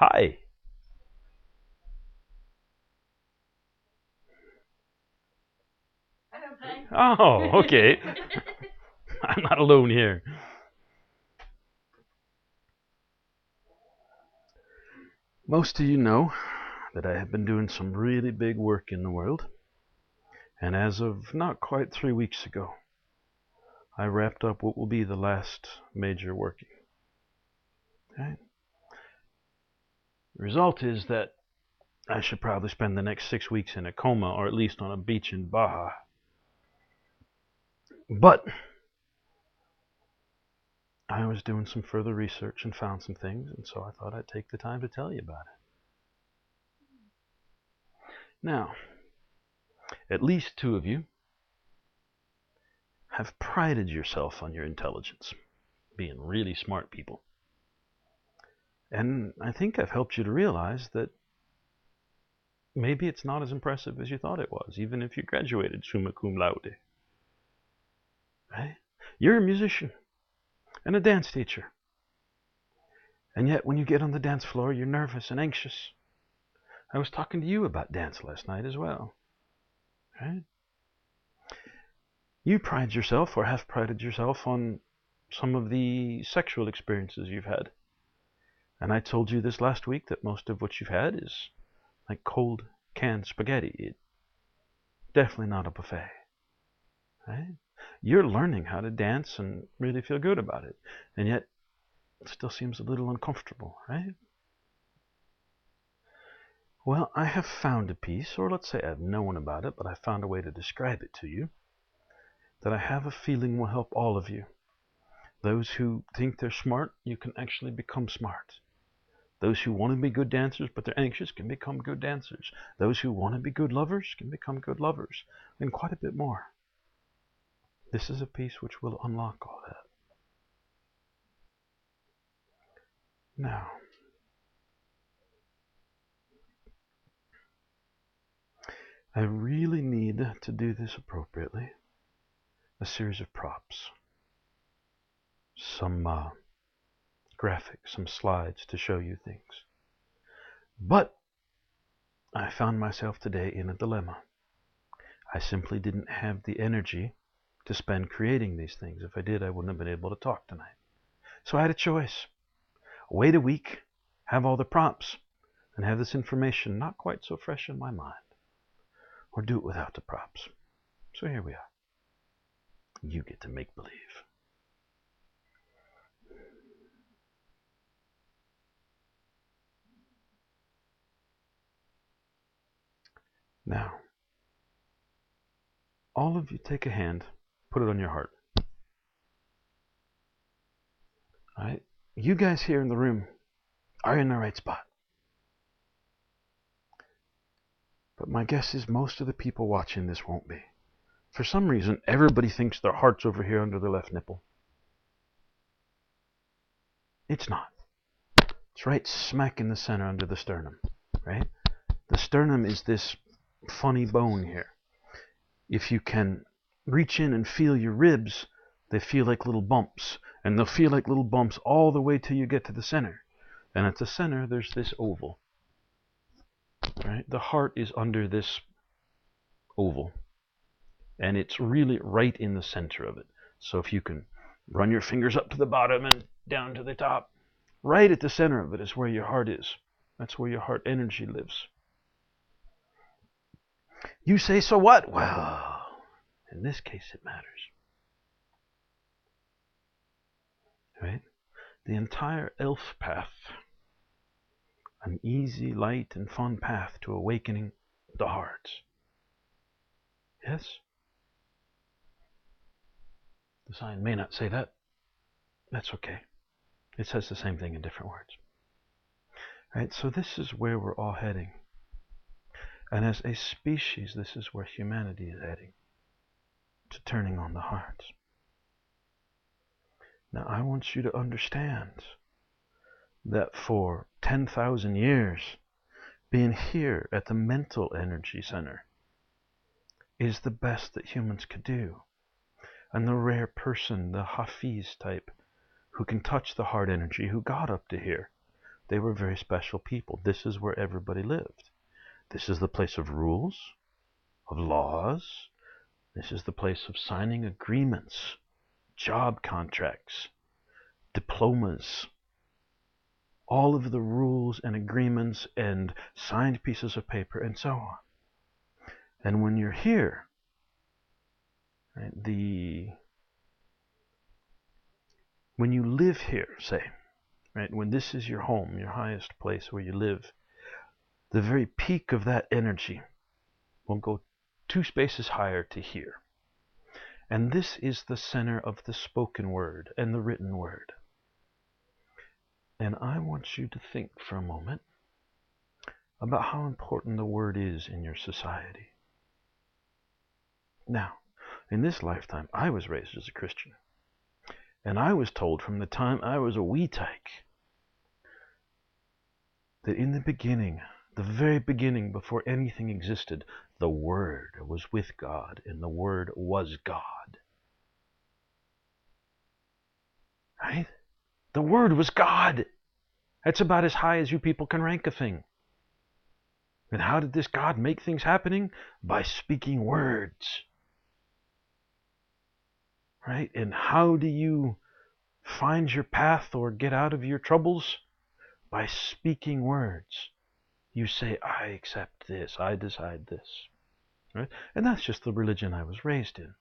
Hi. Oh, okay. I'm not alone here. Most of you know that I have been doing some really big work in the world, and as of not quite 3 weeks ago, I wrapped up what will be the last major working. Right? The result is that I should probably spend the next 6 weeks in a coma, or at least on a beach in Baja. But I was doing some further research and found some things, and so I thought I'd take the time to tell you about it. Now, at least two of you have prided yourself on your intelligence, being really smart people. And I think I've helped you to realize that maybe it's not as impressive as you thought it was, even if you graduated summa cum laude. Right? You're a musician and a dance teacher. And yet when you get on the dance floor, you're nervous and anxious. I was talking to you about dance last night as well. Right? You pride yourself, or have prided yourself, on some of the sexual experiences you've had. And I told you this last week that most of what you've had is like cold canned spaghetti. It's definitely not a buffet. Right? You're learning how to dance and really feel good about it. And yet it still seems a little uncomfortable, right? Well, I have found a piece, or let's say I've known about it, but I found a way to describe it to you that I have a feeling will help all of you. Those who think they're smart, you can actually become smart. Those who want to be good dancers but they're anxious can become good dancers. Those who want to be good lovers can become good lovers, and quite a bit more. This is a piece which will unlock all that. Now, I really need to do this appropriately. A series of props. Some graphics, some slides to show you things. But I found myself today in a dilemma. I simply didn't have the energy to spend creating these things. If I did, I wouldn't have been able to talk tonight. So I had a choice. Wait a week, have all the props, and have this information not quite so fresh in my mind. Or do it without the props. So here we are. You get to make believe. Now, all of you take a hand, put it on your heart. All right? You guys here in the room are in the right spot. But my guess is most of the people watching this won't be. For some reason, everybody thinks their heart's over here under their left nipple. It's not. It's right smack in the center under the sternum, right? The sternum is this funny bone here. If you can reach in and feel your ribs, they feel like little bumps. And they'll feel like little bumps all the way till you get to the center. And at the center, there's this oval. Right? The heart is under this oval. And it's really right in the center of it. So if you can run your fingers up to the bottom and down to the top, right at the center of it is where your heart is. That's where your heart energy lives. You say, so what? Well, in this case, it matters. Right? The entire elf path, an easy, light, and fun path to awakening the heart. Yes? The sign may not say that. That's okay. It says the same thing in different words. Right? So this is where we're all heading. And as a species, this is where humanity is heading. To turning on the heart. Now I want you to understand that for 10,000 years, being here at the mental energy center is the best that humans could do. And the rare person, the Hafiz type, who can touch the heart energy, who got up to here, They were very special people. This is where everybody lived. This is the place of rules, of laws. This is the place of signing agreements, job contracts, diplomas, all of the rules and agreements and signed pieces of paper and so on. And when you're here, right, when you live here, say, right, when this is your home, your highest place where you live, the very peak of that energy will go 2 spaces higher to here. And this is the center of the spoken word and the written word. And I want you to think for a moment about how important the word is in your society. Now, in this lifetime, I was raised as a Christian. And I was told from the time I was a wee tyke that in the beginning, the very beginning, before anything existed, the Word was with God, and the Word was God. Right? The Word was God. That's about as high as you people can rank a thing. And how did this God make things happening? By speaking words. Right? And how do you find your path or get out of your troubles? By speaking words. You say, I accept this, I decide this. Right? And that's just the religion I was raised in.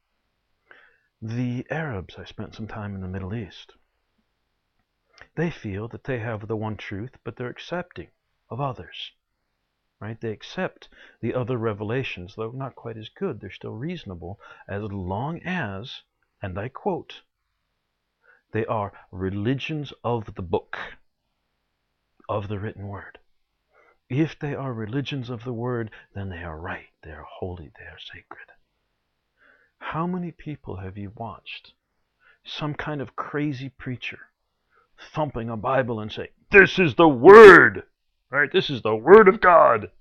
The Arabs, I spent some time in the Middle East. They feel that they have the one truth, but they're accepting of others. Right? They accept the other revelations, though not quite as good. They're still reasonable as long as, and I quote, they are religions of the book, of the written word. If they are religions of the word, then they are right, they are holy, they are sacred. How many people have you watched some kind of crazy preacher thumping a Bible and saying, this is the Word, right? This is the Word of God.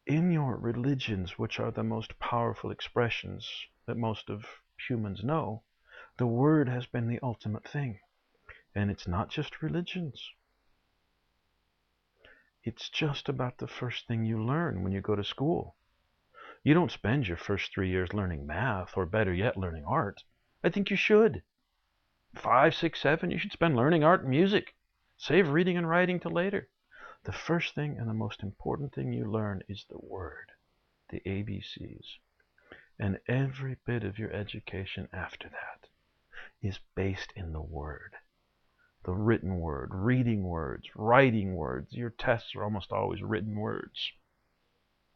In your religions, which are the most powerful expressions that most of humans know, the Word has been the ultimate thing. And it's not just religions. It's just about the first thing you learn when you go to school. You don't spend your first 3 years learning math, or better yet, learning art. I think you should. 5, 6, 7, you should spend learning art and music. Save reading and writing till later. The first thing and the most important thing you learn is the word, the ABCs. And every bit of your education after that is based in the word. The written word, reading words, writing words. Your tests are almost always written words.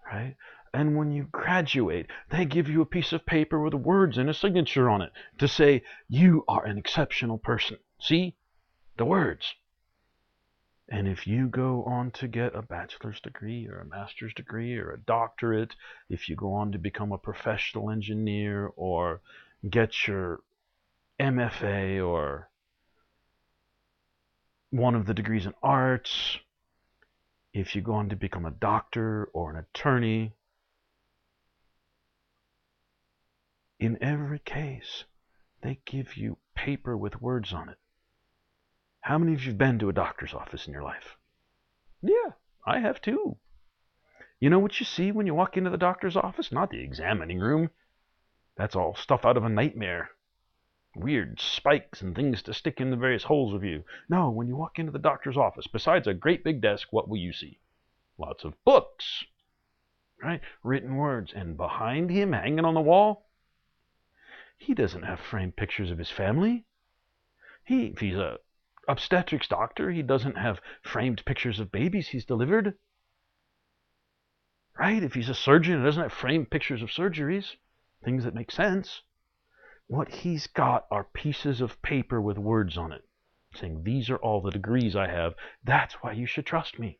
Right? And when you graduate, they give you a piece of paper with words and a signature on it to say, you are an exceptional person. See? The words. And if you go on to get a bachelor's degree or a master's degree or a doctorate, if you go on to become a professional engineer or get your MFA or one of the degrees in arts, if you go on to become a doctor or an attorney, in every case, they give you paper with words on it. How many of you have been to a doctor's office in your life? Yeah, I have too. You know what you see when you walk into the doctor's office? Not the examining room. That's all stuff out of a nightmare. Weird spikes and things to stick in the various holes of you. No, when you walk into the doctor's office, besides a great big desk, what will you see? Lots of books, right? Written words. And behind him, hanging on the wall, he doesn't have framed pictures of his family. If he's a obstetrics doctor, he doesn't have framed pictures of babies he's delivered. Right? If he's a surgeon, he doesn't have framed pictures of surgeries, things that make sense. What he's got are pieces of paper with words on it, saying, these are all the degrees I have. That's why you should trust me.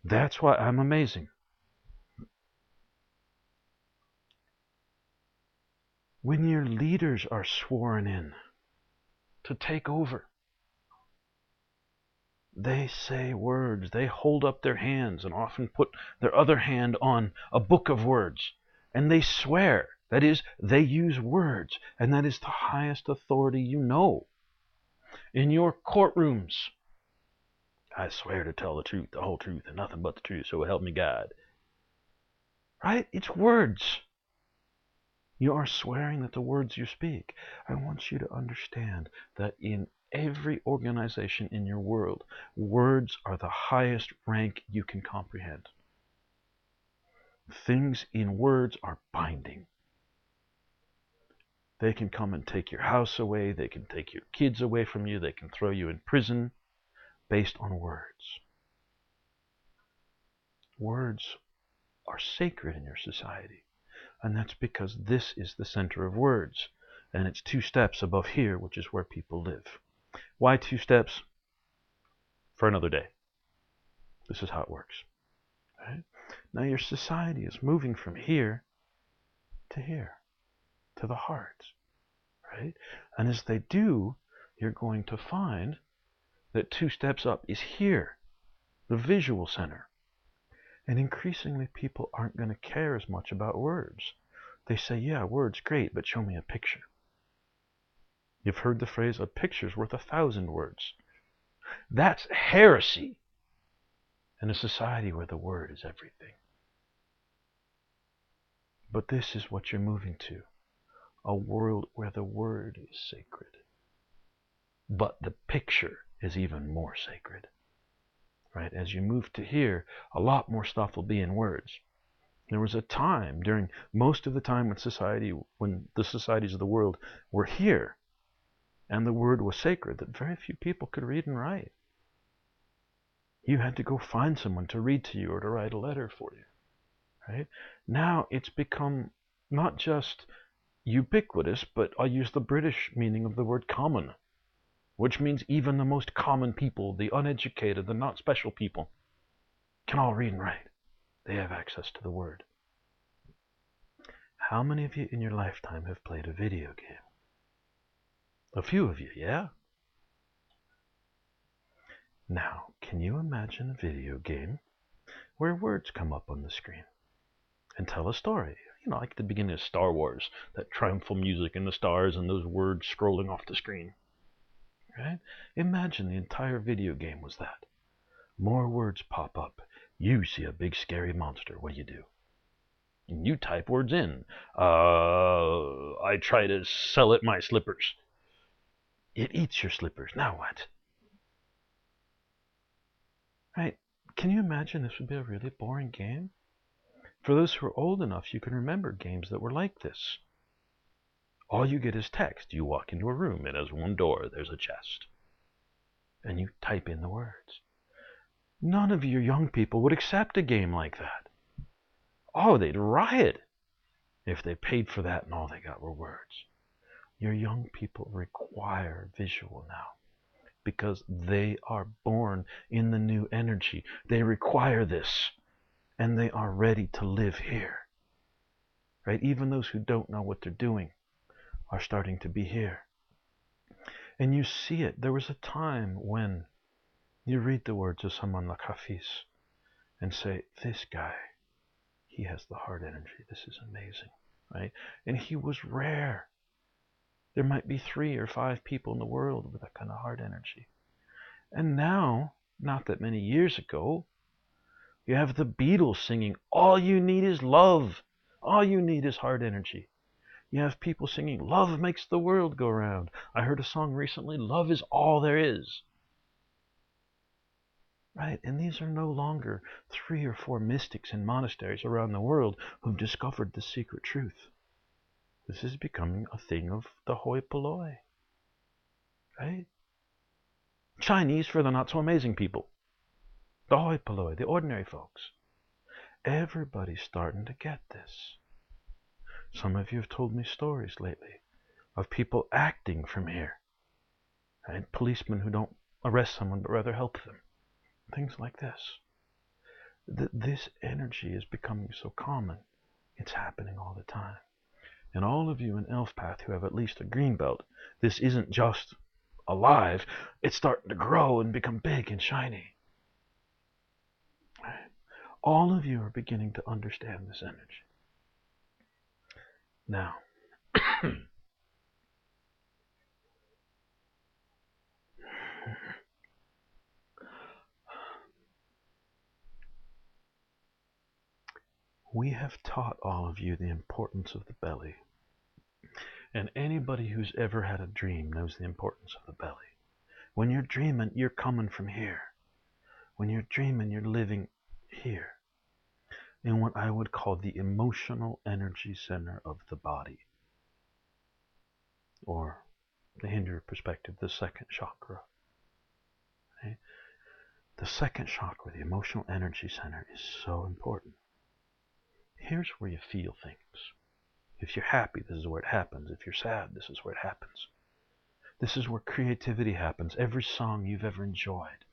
That's why I'm amazing. When your leaders are sworn in to take over, they say words. They hold up their hands and often put their other hand on a book of words. And they swear. That is, they use words. And that is the highest authority you know. In your courtrooms, I swear to tell the truth, the whole truth, and nothing but the truth, so help me God. Right? It's words. You are swearing that the words you speak. I want you to understand that in every organization in your world, words are the highest rank you can comprehend. Things in words are binding. They can come and take your house away. They can take your kids away from you. They can throw you in prison based on words. Words are sacred in your society. And that's because this is the center of words. And it's 2 steps above here, which is where people live. Why 2 steps? For another day. This is how it works. Right? Now your society is moving from here, to the heart. Right? And as they do, you're going to find that 2 steps up is here, the visual center. And increasingly people aren't going to care as much about words. They say, yeah, words great, but show me a picture. You've heard the phrase, a picture's worth 1,000 words. That's heresy in a society where the word is everything. But this is what you're moving to, a world where the word is sacred. But the picture is even more sacred. Right? As you move to here, a lot more stuff will be in words. There was a time during most of the time when the societies of the world were here, and the word was sacred, that very few people could read and write. You had to go find someone to read to you or to write a letter for you. Right? Now it's become not just ubiquitous, but I'll use the British meaning of the word common, which means even the most common people, the uneducated, the not special people, can all read and write. They have access to the word. How many of you in your lifetime have played a video game? A few of you, yeah? Now, can you imagine a video game where words come up on the screen and tell a story? You know, like the beginning of Star Wars, that triumphal music and the stars and those words scrolling off the screen. Right? Imagine the entire video game was that. More words pop up. You see a big scary monster. What do? And you type words in. I try to sell it my slippers. It eats your slippers. Now what? Right? Can you imagine this would be a really boring game? For those who are old enough, you can remember games that were like this. All you get is text. You walk into a room, it has one door, there's a chest. And you type in the words. None of your young people would accept a game like that. Oh, they'd riot if they paid for that and all they got were words. Your young people require visual now because they are born in the new energy. They require this, and they are ready to live here. Right? Even those who don't know what they're doing are starting to be here. And you see it. There was a time when you read the words of someone like Hafiz and say, this guy, he has the heart energy. This is amazing. Right? And he was rare. There might be 3 or 5 people in the world with that kind of heart energy. And now, not that many years ago, you have the Beatles singing, all you need is love. All you need is heart energy. You have people singing, love makes the world go round. I heard a song recently, love is all there is. Right? And these are no longer 3 or 4 mystics in monasteries around the world who've discovered the secret truth. This is becoming a thing of the hoi polloi. Right? Chinese for the not so amazing people. The hoi polloi, the ordinary folks. Everybody's starting to get this. Some of you have told me stories lately of people acting from here. Right? Policemen who don't arrest someone but rather help them. Things like this. This energy is becoming so common. It's happening all the time. And all of you in Elf Path who have at least a green belt, this isn't just alive, it's starting to grow and become big and shiny. Right? All of you are beginning to understand this energy. Now, We have taught all of you the importance of the belly. And anybody who's ever had a dream knows the importance of the belly. When you're dreaming, you're coming from here. When you're dreaming, you're living here, in what I would call the emotional energy center of the body. Or, the Hindu perspective, the second chakra. Okay? The second chakra, the emotional energy center, is so important. Here's where you feel things. If you're happy, this is where it happens. If you're sad, this is where it happens. This is where creativity happens. Every song you've ever enjoyed,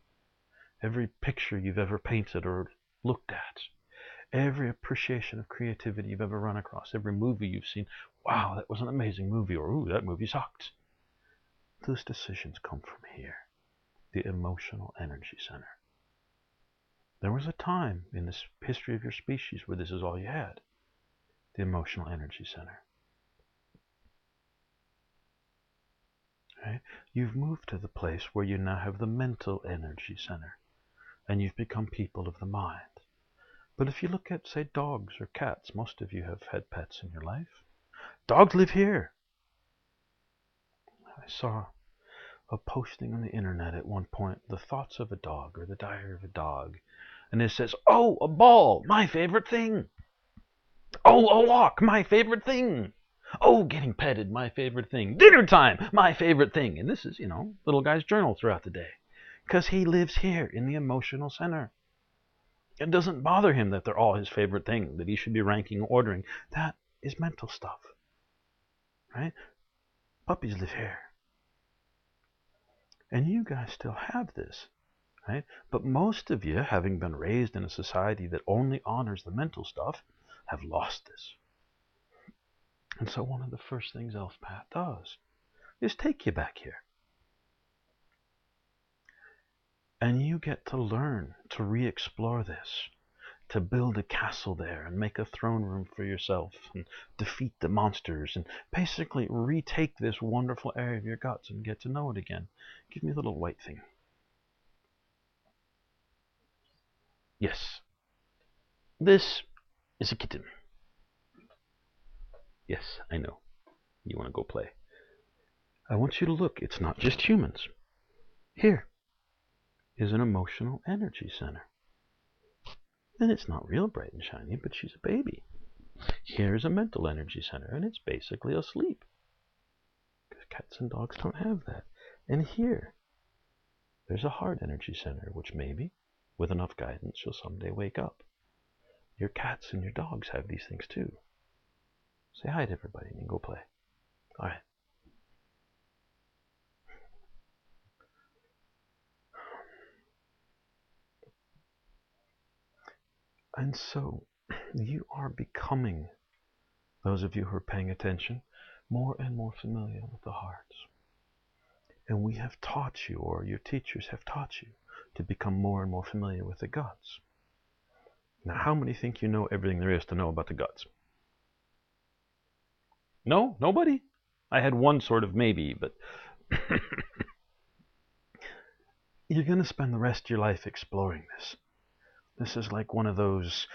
every picture you've ever painted or looked at, every appreciation of creativity you've ever run across, every movie you've seen, wow, that was an amazing movie, or ooh, that movie sucked. Those decisions come from here, the emotional energy center. There was a time in this history of your species where this is all you had, the emotional energy center. Right? You've moved to the place where you now have the mental energy center, and you've become people of the mind. But if you look at, say, dogs or cats, most of you have had pets in your life. Dogs live here. I saw a posting on the internet at one point, the thoughts of a dog, or the diary of a dog. And it says, oh, a ball, my favorite thing. Oh, a walk, my favorite thing. Oh, getting petted, my favorite thing. Dinner time, my favorite thing. And this is, little guy's journal throughout the day. Because he lives here in the emotional center. It doesn't bother him that they're all his favorite thing, that he should be ranking and ordering. That is mental stuff. Right? Puppies live here. And you guys still have this. Right? But most of you, having been raised in a society that only honors the mental stuff, have lost this. And so one of the first things Elf Pat does is take you back here. And you get to learn to re-explore this, to build a castle there and make a throne room for yourself and defeat the monsters and basically retake this wonderful area of your guts and get to know it again. Give me a little white thing. Yes. This is a kitten. Yes, I know. You want to go play. I want you to look. It's not just humans. Here is an emotional energy center. And it's not real bright and shiny, but she's a baby. Here's a mental energy center, and it's basically asleep. Because cats and dogs don't have that. And here, there's a heart energy center, which maybe, with enough guidance, you'll someday wake up. Your cats and your dogs have these things too. Say hi to everybody and go play. All right. And so, you are becoming, those of you who are paying attention, more and more familiar with the hearts. And we have taught you, or your teachers have taught you, to become more and more familiar with the guts. Now, how many think you know everything there is to know about the guts? No? Nobody? I had one sort of maybe, but you're going to spend the rest of your life exploring this. This is like one of those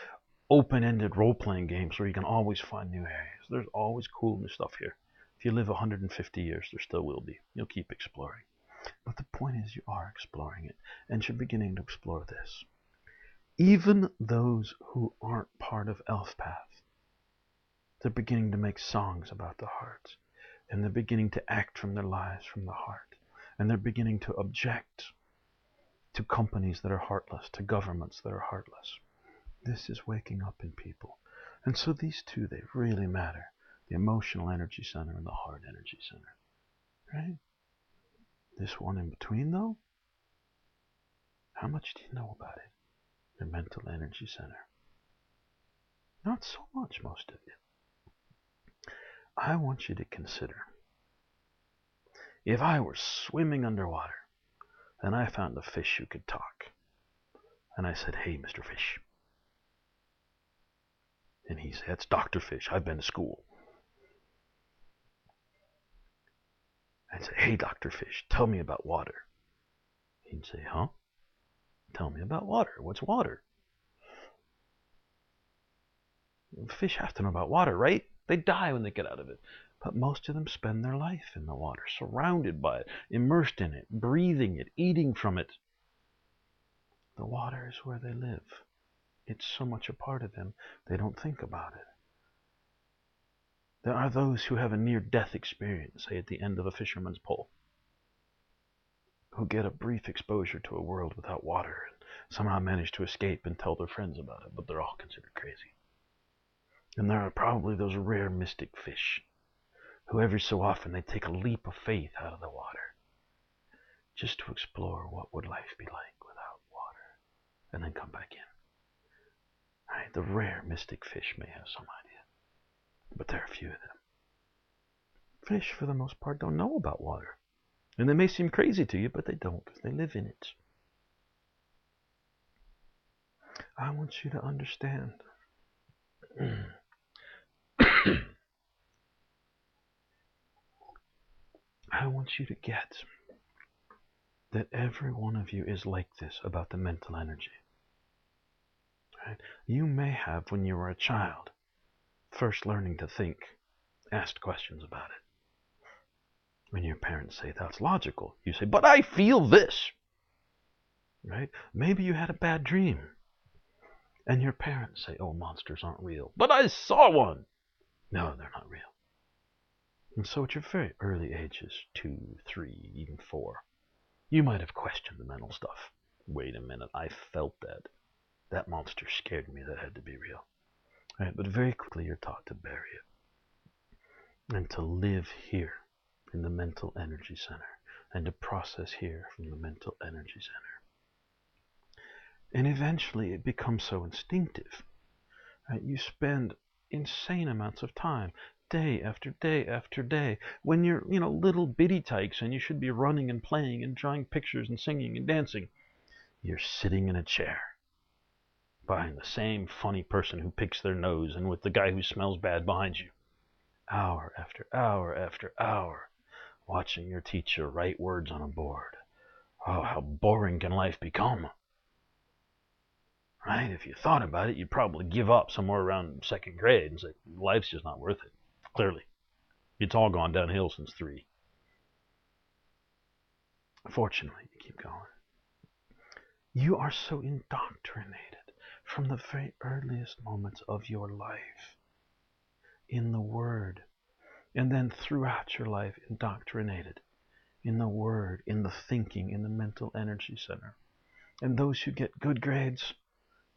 open-ended role-playing games where you can always find new areas. There's always cool new stuff here. If you live 150 years, there still will be. You'll keep exploring. But the point is you are exploring it, and you're beginning to explore this. Even those who aren't part of Elf Path, they're beginning to make songs about the heart, and they're beginning to act from their lives from the heart, and they're beginning to object to companies that are heartless, to governments that are heartless. This is waking up in people. And so these two, they really matter. The emotional energy center and the heart energy center. Right? This one in between, though, how much do you know about it? Your mental energy center. Not so much, most of you. I want you to consider, if I were swimming underwater and I found a fish who could talk, and I said, hey, Mr. Fish. And he said, that's Dr. Fish. I've been to school. I'd say, hey, Dr. Fish, tell me about water. He'd say, huh? Tell me about water. What's water? Fish have to know about water, right? They die when they get out of it. But most of them spend their life in the water, surrounded by it, immersed in it, breathing it, eating from it. The water is where they live. It's so much a part of them, they don't think about it. There are those who have a near-death experience, say at the end of a fisherman's pole, who get a brief exposure to a world without water and somehow manage to escape and tell their friends about it, but they're all considered crazy. And there are probably those rare mystic fish who every so often they take a leap of faith out of the water just to explore what would life be like without water and then come back in. Right? The rare mystic fish may have some idea, but there are few of them. Fish, for the most part, don't know about water. And they may seem crazy to you, but they don't, because they live in it. I want you to understand I want you to get that every one of you is like this about the mental energy. Right? You may have, when you were a child, first learning to think, asked questions about it. When your parents say that's logical, you say, but I feel this. Right? Maybe you had a bad dream. And your parents say, oh, monsters aren't real. But I saw one. No, they're not real. And so at your very early ages, 2, 3, even 4, you might have questioned the mental stuff. Wait a minute, I felt that. That monster scared me. That had to be real. Right? But very quickly you're taught to bury it. And to live here in the mental energy center. And to process here from the mental energy center. And eventually it becomes so instinctive. Right? You spend insane amounts of time, day after day after day, when you're, little bitty tykes and you should be running and playing and drawing pictures and singing and dancing. You're sitting in a chair behind the same funny person who picks their nose and with the guy who smells bad behind you. Hour after hour after hour, watching your teacher write words on a board. Oh, how boring can life become? Right? If you thought about it, you'd probably give up somewhere around 2nd grade and say, life's just not worth it. Clearly. It's all gone downhill since 3. Fortunately, you keep going. You are so indoctrinated from the very earliest moments of your life in the Word, and then throughout your life indoctrinated in the Word, in the thinking, in the mental energy center. And those who get good grades,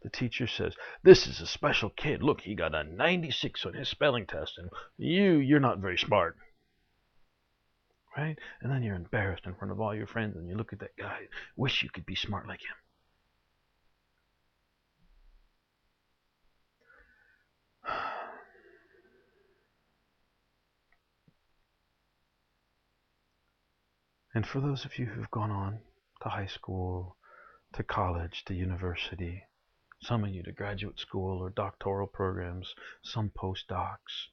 the teacher says, this is a special kid. Look, he got a 96 on his spelling test, and you're not very smart. Right? And then you're embarrassed in front of all your friends, and you look at that guy, wish you could be smart like him. And for those of you who've gone on to high school, to college, to university, some of you to graduate school or doctoral programs, some postdocs,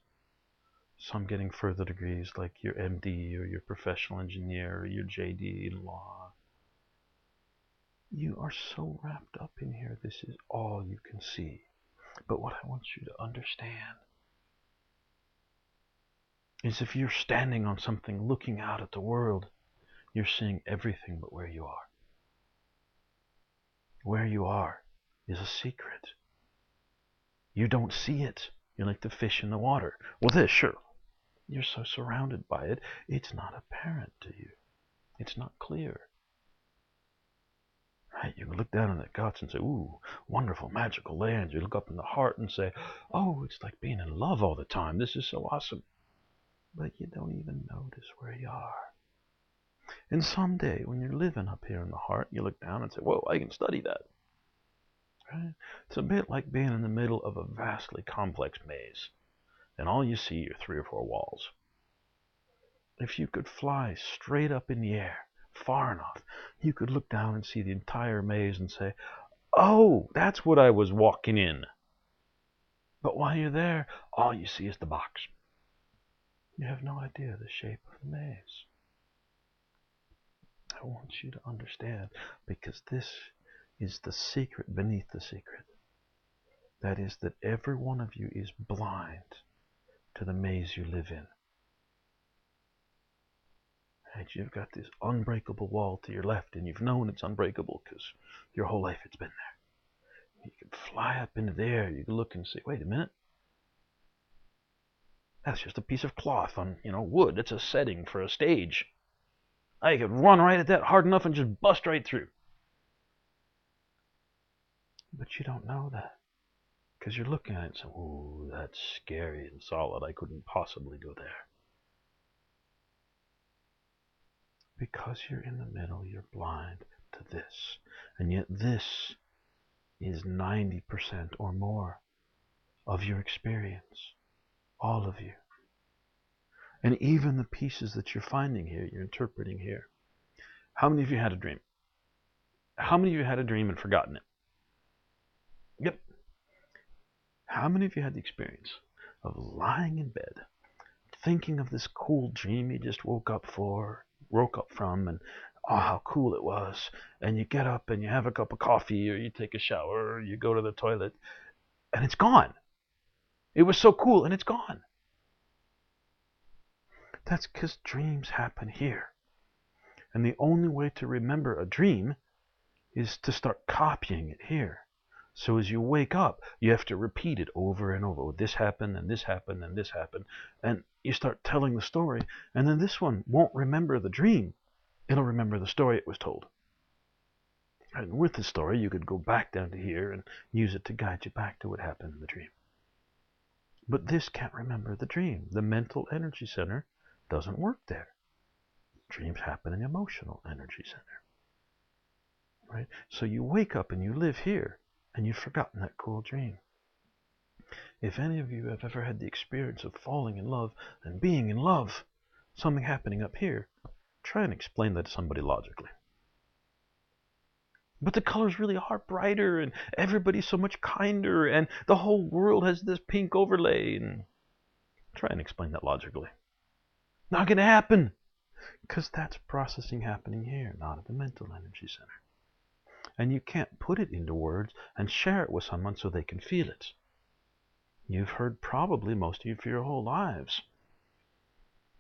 some getting further degrees like your MD or your professional engineer or your JD in law. You are so wrapped up in here, this is all you can see. But what I want you to understand is if you're standing on something looking out at the world, you're seeing everything but where you are. Where you are is a secret. You don't see it. You're like the fish in the water. Well, this, sure. You're so surrounded by it, it's not apparent to you. It's not clear. Right? You can look down on the guts and say, ooh, wonderful, magical land. You look up in the heart and say, oh, it's like being in love all the time. This is so awesome. But you don't even notice where you are. And someday, when you're living up here in the heart, you look down and say, whoa, I can study that. Right? It's a bit like being in the middle of a vastly complex maze, and all you see are 3 or 4 walls. If you could fly straight up in the air, far enough, you could look down and see the entire maze and say, oh, that's what I was walking in. But while you're there, all you see is the box. You have no idea the shape of the maze. I want you to understand, because this is the secret beneath the secret. That is that every one of you is blind to the maze you live in. Right? You've got this unbreakable wall to your left, and you've known it's unbreakable because your whole life it's been there. You can fly up into the air. You can look and say, wait a minute. That's just a piece of cloth on, wood. It's a setting for a stage. I could run right at that hard enough and just bust right through. But you don't know that. Because you're looking at it and saying, ooh, that's scary and solid. I couldn't possibly go there. Because you're in the middle, you're blind to this. And yet this is 90% or more of your experience. All of you. And even the pieces that you're finding here, you're interpreting here. How many of you had a dream? How many of you had a dream and forgotten it? Yep. How many of you had the experience of lying in bed, thinking of this cool dream you just woke up from, and oh, how cool it was, and you get up and you have a cup of coffee, or you take a shower, or you go to the toilet, and it's gone. It was so cool, and it's gone. That's because dreams happen here. And the only way to remember a dream is to start copying it here. So as you wake up, you have to repeat it over and over. This happened, and this happened, and this happened. And you start telling the story, and then this one won't remember the dream. It'll remember the story it was told. And with the story, you could go back down to here and use it to guide you back to what happened in the dream. But this can't remember the dream. The mental energy center doesn't work there. Dreams happen in the emotional energy center. Right? So you wake up and you live here, and you've forgotten that cool dream. If any of you have ever had the experience of falling in love and being in love, something happening up here, try and explain that to somebody logically. But the colors really are brighter, and everybody's so much kinder, and the whole world has this pink overlay. And try and explain that logically. Not going to happen, because that's processing happening here, not at the mental energy center. And you can't put it into words and share it with someone so they can feel it. You've heard probably most of you for your whole lives.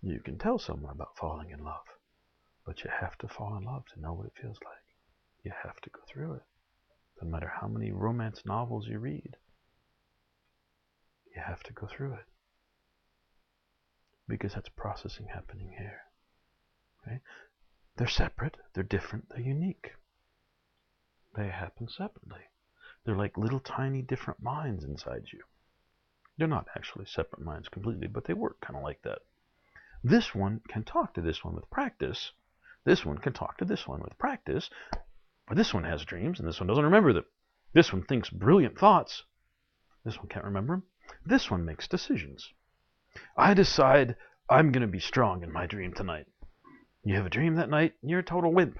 You can tell someone about falling in love, but you have to fall in love to know what it feels like. You have to go through it. No matter how many romance novels you read, you have to go through it. Because that's processing happening here. Right? They're separate, they're different, they're unique. They happen separately. They're like little tiny different minds inside you. They're not actually separate minds completely, but they work kind of like that. This one can talk to this one with practice. This one can talk to this one with practice. But this one has dreams, and this one doesn't remember them. This one thinks brilliant thoughts. This one can't remember them. This one makes decisions. I decide I'm going to be strong in my dream tonight. You have a dream that night, you're a total wimp.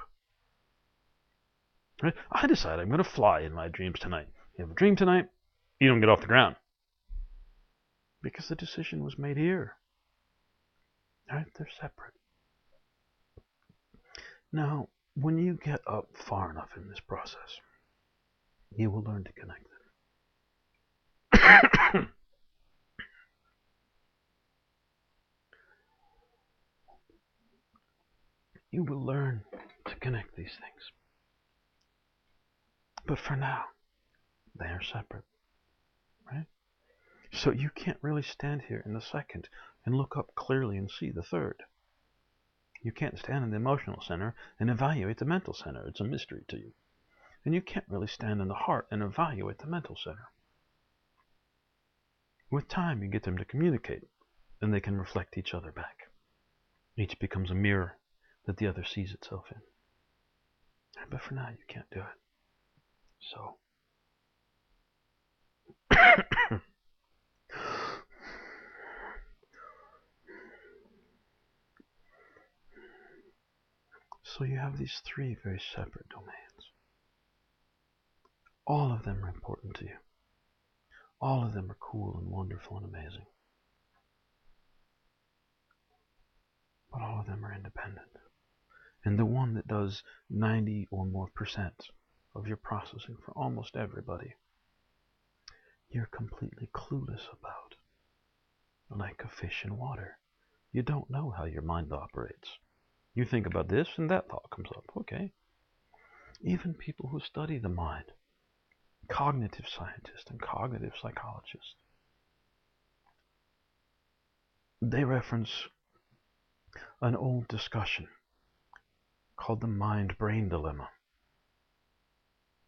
Right? I decide I'm going to fly in my dreams tonight. You have a dream tonight, you don't get off the ground. Because the decision was made here. Right? They're separate. Now, when you get up far enough in this process, you will learn to connect them. You will learn to connect these things. But for now, they are separate. Right? So you can't really stand here in the second and look up clearly and see the third. You can't stand in the emotional center and evaluate the mental center. It's a mystery to you. And you can't really stand in the heart and evaluate the mental center. With time, you get them to communicate, and they can reflect each other back. Each becomes a mirror that the other sees itself in. But for now, you can't do it. So you have these three very separate domains. All of them are important to you. All of them are cool and wonderful and amazing. But all of them are independent. And the one that does 90 or more % of your processing for almost everybody, you're completely clueless about. Like a fish in water. You don't know how your mind operates. You think about this and that thought comes up. Okay. Even people who study the mind, cognitive scientists and cognitive psychologists, they reference an old discussion called the mind-brain dilemma.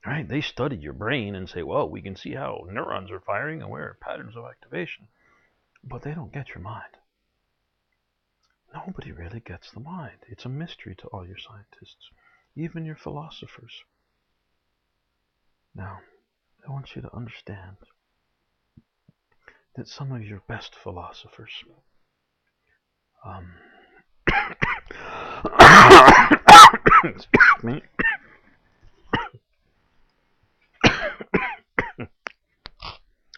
Right? They study your brain and say, well, we can see how neurons are firing and where are patterns of activation. But they don't get your mind. Nobody really gets the mind. It's a mystery to all your scientists, even your philosophers. Now, I want you to understand that some of your best philosophers excuse me.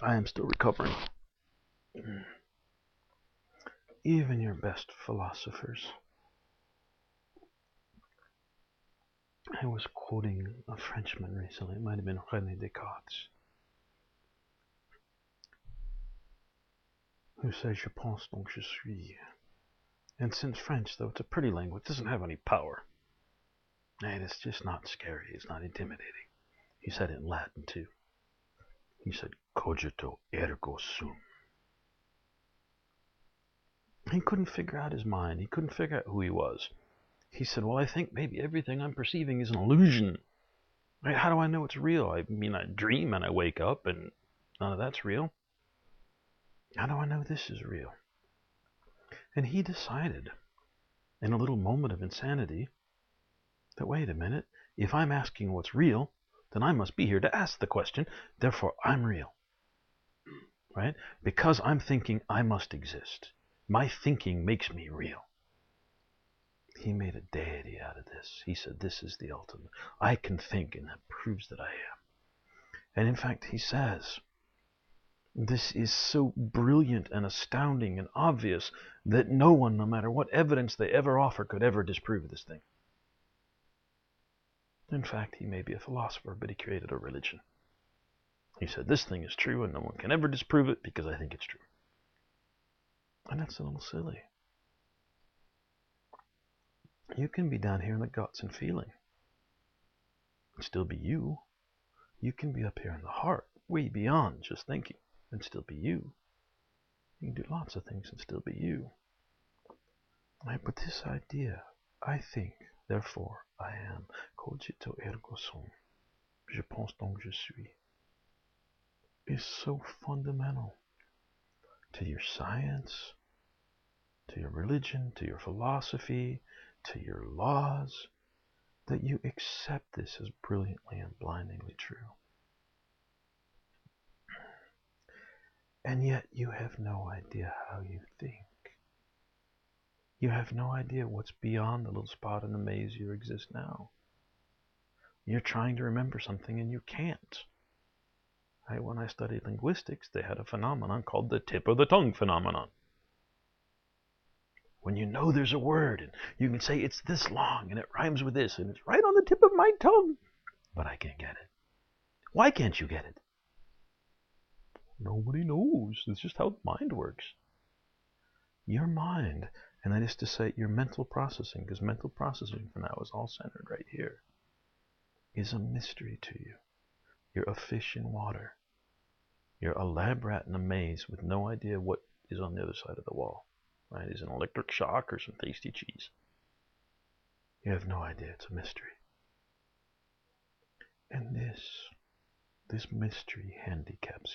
I am still recovering. Even your best philosophers. I was quoting a Frenchman recently. It might have been René Descartes, who says, Je pense donc je suis. And since French, though it's a pretty language, doesn't have any power. And it's just not scary. It's not intimidating. He said it in Latin, too. He said, Cogito ergo sum. He couldn't figure out his mind. He couldn't figure out who he was. He said, well, I think maybe everything I'm perceiving is an illusion. Right? How do I know it's real? I mean, I dream and I wake up and none of that's real. How do I know this is real? And he decided, in a little moment of insanity, that wait a minute, if I'm asking what's real, then I must be here to ask the question, therefore I'm real. Right? Because I'm thinking, I must exist. My thinking makes me real. He made a deity out of this. He said, this is the ultimate. I can think, and that proves that I am. And in fact, he says, this is so brilliant and astounding and obvious that no one, no matter what evidence they ever offer, could ever disprove this thing. In fact, he may be a philosopher, but he created a religion. He said, this thing is true, and no one can ever disprove it because I think it's true. And that's a little silly. You can be down here in the guts and feeling, and still be you. You can be up here in the heart, way beyond just thinking, and still be you. You can do lots of things and still be you. Right? But this idea, I think, therefore I am, cogito ergo sum, je pense donc je suis, is so fundamental to your science, to your religion, to your philosophy, to your laws, that you accept this as brilliantly and blindingly true. And yet you have no idea how you think. You have no idea what's beyond the little spot in the maze you exist now. You're trying to remember something and you can't. When I studied linguistics, they had a phenomenon called the tip of the tongue phenomenon. When you know there's a word and you can say it's this long and it rhymes with this and it's right on the tip of my tongue, but I can't get it. Why can't you get it? Nobody knows. It's just how the mind works. Your mind, and that is to say your mental processing, because mental processing for now is all centered right here, is a mystery to you. You're a fish in water. You're a lab rat in a maze with no idea what is on the other side of the wall. Right? Is it an electric shock or some tasty cheese? You have no idea. It's a mystery. And this mystery handicaps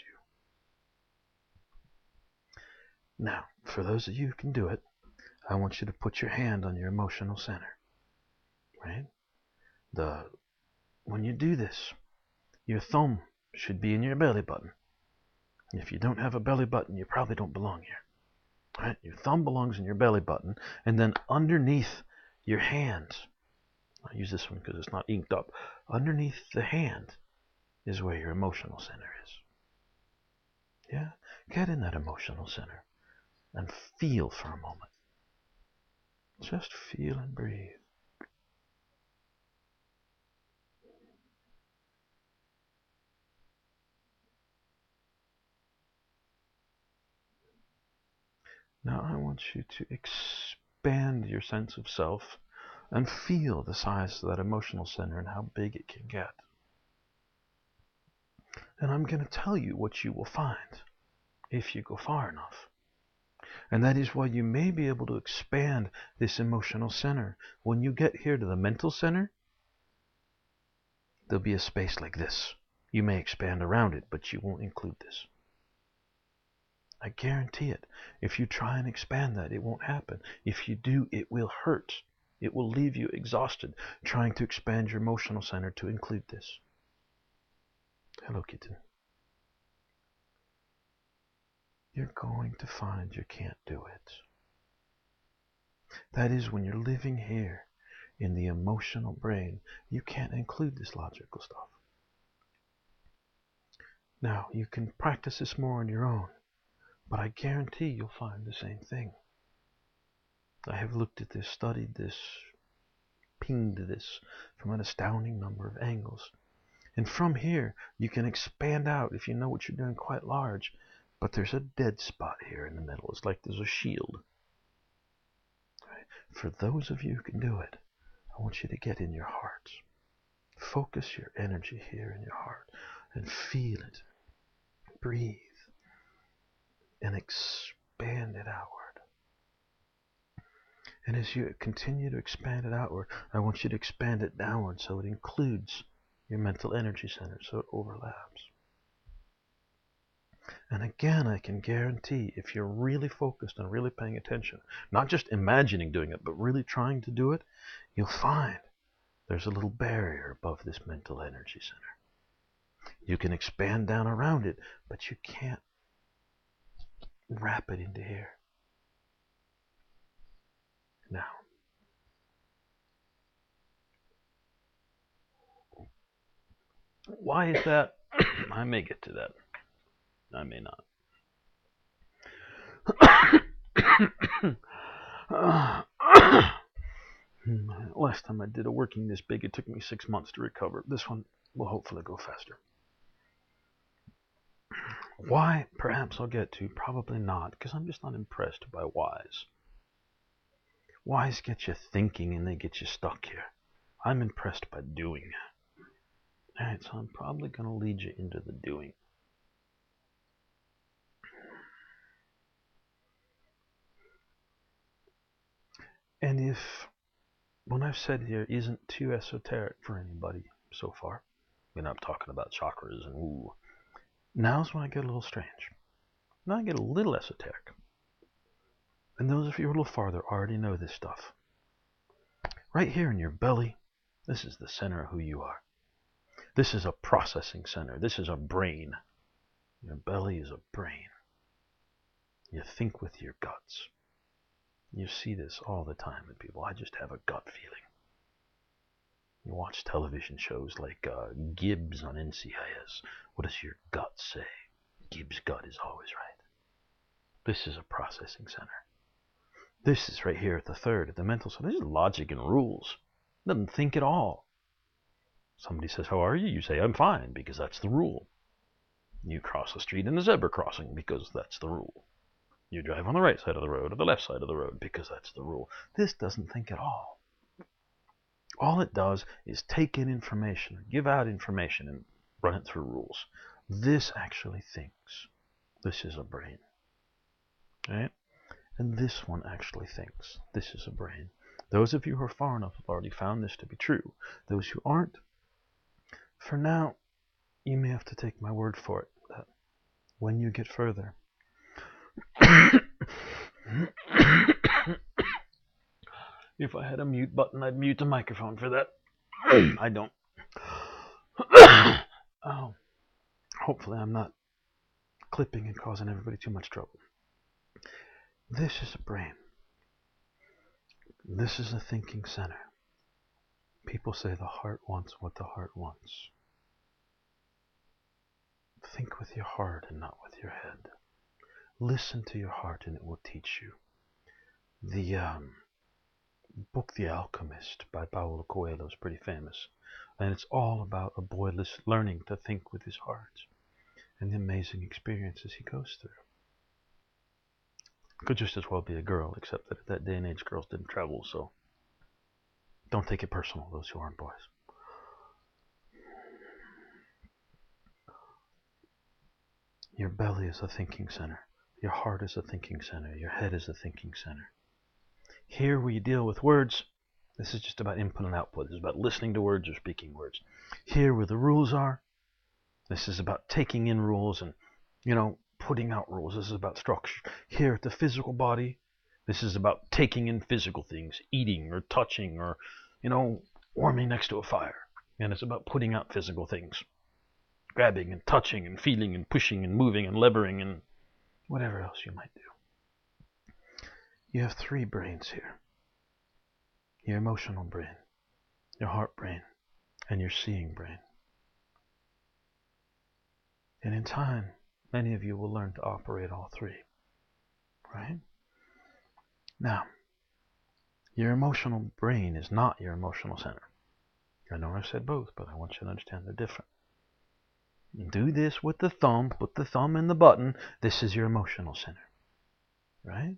you. Now, for those of you who can do it, I want you to put your hand on your emotional center. Right? When you do this, your thumb should be in your belly button. If you don't have a belly button, you probably don't belong here. Right? Your thumb belongs in your belly button, and then underneath your hand, I'll use this one because it's not inked up, underneath the hand is where your emotional center is. Yeah? Get in that emotional center and feel for a moment. Just feel and breathe. Now I want you to expand your sense of self and feel the size of that emotional center and how big it can get. And I'm going to tell you what you will find if you go far enough. And that is why you may be able to expand this emotional center. When you get here to the mental center, there'll be a space like this. You may expand around it, but you won't include this. I guarantee it. If you try and expand that, it won't happen. If you do, it will hurt. It will leave you exhausted trying to expand your emotional center to include this. Hello, kitten. You're going to find you can't do it. That is, when you're living here in the emotional brain, you can't include this logical stuff. Now, you can practice this more on your own, but I guarantee you'll find the same thing. I have looked at this, studied this, pinged this from an astounding number of angles. And from here, you can expand out if you know what you're doing quite large. But there's a dead spot here in the middle. It's like there's a shield. Right? For those of you who can do it, I want you to get in your heart. Focus your energy here in your heart and feel it. Breathe and expand it outward. And as you continue to expand it outward, I want you to expand it downward so it includes your mental energy center, so it overlaps. And again, I can guarantee if you're really focused and really paying attention, not just imagining doing it, but really trying to do it, you'll find there's a little barrier above this mental energy center. You can expand down around it, but you can't wrap it into here. Now, why is that? I may get to that. I may not. Last time I did a working this big, it took me 6 months to recover. This one will hopefully go faster. Why? Perhaps I'll get to. Probably not, because I'm just not impressed by whys. Whys get you thinking and they get you stuck here. I'm impressed by doing. Alright, so I'm probably going to lead you into the doing. And if what I've said here isn't too esoteric for anybody so far, I'm talking about chakras and ooh, now's when I get a little strange. Now I get a little esoteric. And those of you who are a little farther already know this stuff. Right here in your belly, this is the center of who you are. This is a processing center. This is a brain. Your belly is a brain. You think with your guts. You see this all the time in people. I just have a gut feeling. You watch television shows like Gibbs on NCIS. What does your gut say? Gibbs' gut is always right. This is a processing center. This is right here at the third, at the mental center. This is logic and rules. It doesn't think at all. Somebody says, how are you? You say, I'm fine, because that's the rule. You cross the street in a zebra crossing, because that's the rule. You drive on the right side of the road or the left side of the road, because that's the rule. This doesn't think at all. All it does is take in information, give out information, and run it through rules. This actually thinks. This is a brain. Right? And this one actually thinks. This is a brain. Those of you who are far enough have already found this to be true. Those who aren't, for now, you may have to take my word for it. That when you get further, if I had a mute button, I'd mute the microphone for that. I don't. Oh, hopefully I'm not clipping and causing everybody too much trouble. This is a brain. This is a thinking center. People say the heart wants what the heart wants. Think with your heart and not with your head. Listen to your heart and it will teach you. The book The Alchemist by Paulo Coelho is pretty famous. And it's all about a boy learning to think with his heart and the amazing experiences he goes through. Could just as well be a girl, except that at that day and age, girls didn't travel, so don't take it personal, those who aren't boys. Your belly is a thinking center. Your heart is a thinking center. Your head is a thinking center. Here where you deal with words, this is just about input and output. This is about listening to words or speaking words. Here where the rules are, this is about taking in rules and, putting out rules. This is about structure. Here at the physical body, this is about taking in physical things, eating or touching or, warming next to a fire. And it's about putting out physical things. Grabbing and touching and feeling and pushing and moving and levering and whatever else you might do. You have 3 brains here. Your emotional brain, your heart brain, and your seeing brain. And in time, many of you will learn to operate all 3. Right? Now, your emotional brain is not your emotional center. I know I said both, but I want you to understand they're different. Do this with the thumb, put the thumb in the button. This is your emotional center. Right?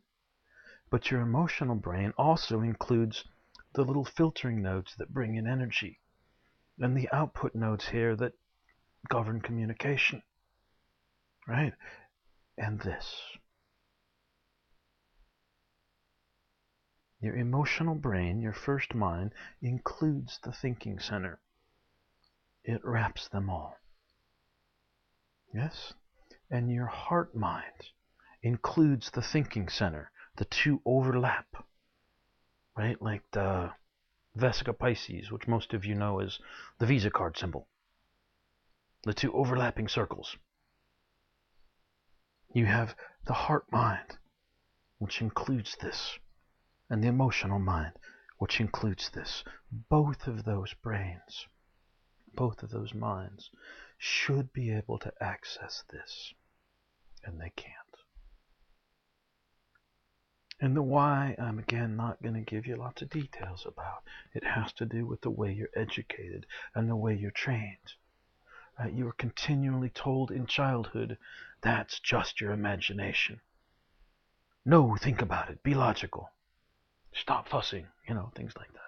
But your emotional brain also includes the little filtering nodes that bring in energy, and the output nodes here that govern communication. Right? And this. Your emotional brain, your first mind, includes the thinking center. It wraps them all. Yes? And your heart mind includes the thinking center. The 2 overlap. Right? Like the Vesica Pisces, which most of you know as the Visa card symbol. The 2 overlapping circles. You have the heart mind, which includes this, and the emotional mind, which includes this. Both of those brains, both of those minds, should be able to access this, and they can't. And the why, I'm again not going to give you lots of details about. It has to do with the way you're educated and the way you're trained. You were continually told in childhood, that's just your imagination. No, think about it. Be logical. Stop fussing. Things like that.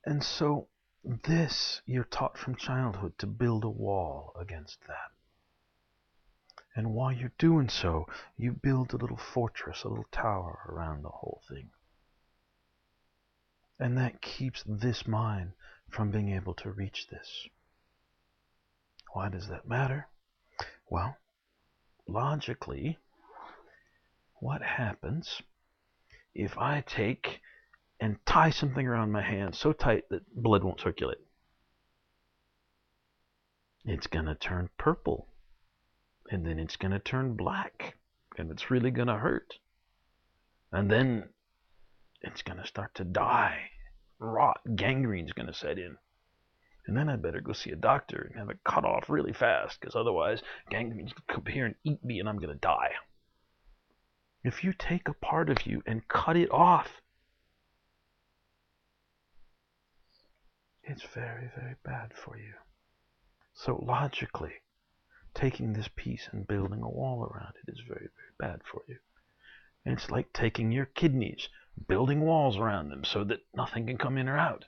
And so this, you're taught from childhood to build a wall against that. And while you're doing so, you build a little fortress, a little tower around the whole thing. And that keeps this mind from being able to reach this. Why does that matter? Well, logically, what happens if I take and tie something around my hand so tight that blood won't circulate? It's going to turn purple. And then it's going to turn black. And it's really going to hurt. And then it's going to start to die. Rot, gangrene's going to set in. And then I better go see a doctor and have it cut off really fast, because otherwise gangrene's going to come here and eat me and I'm going to die. If you take a part of you and cut it off, it's very, very bad for you. So logically, taking this piece and building a wall around it is very, very bad for you. And it's like taking your kidneys, building walls around them so that nothing can come in or out.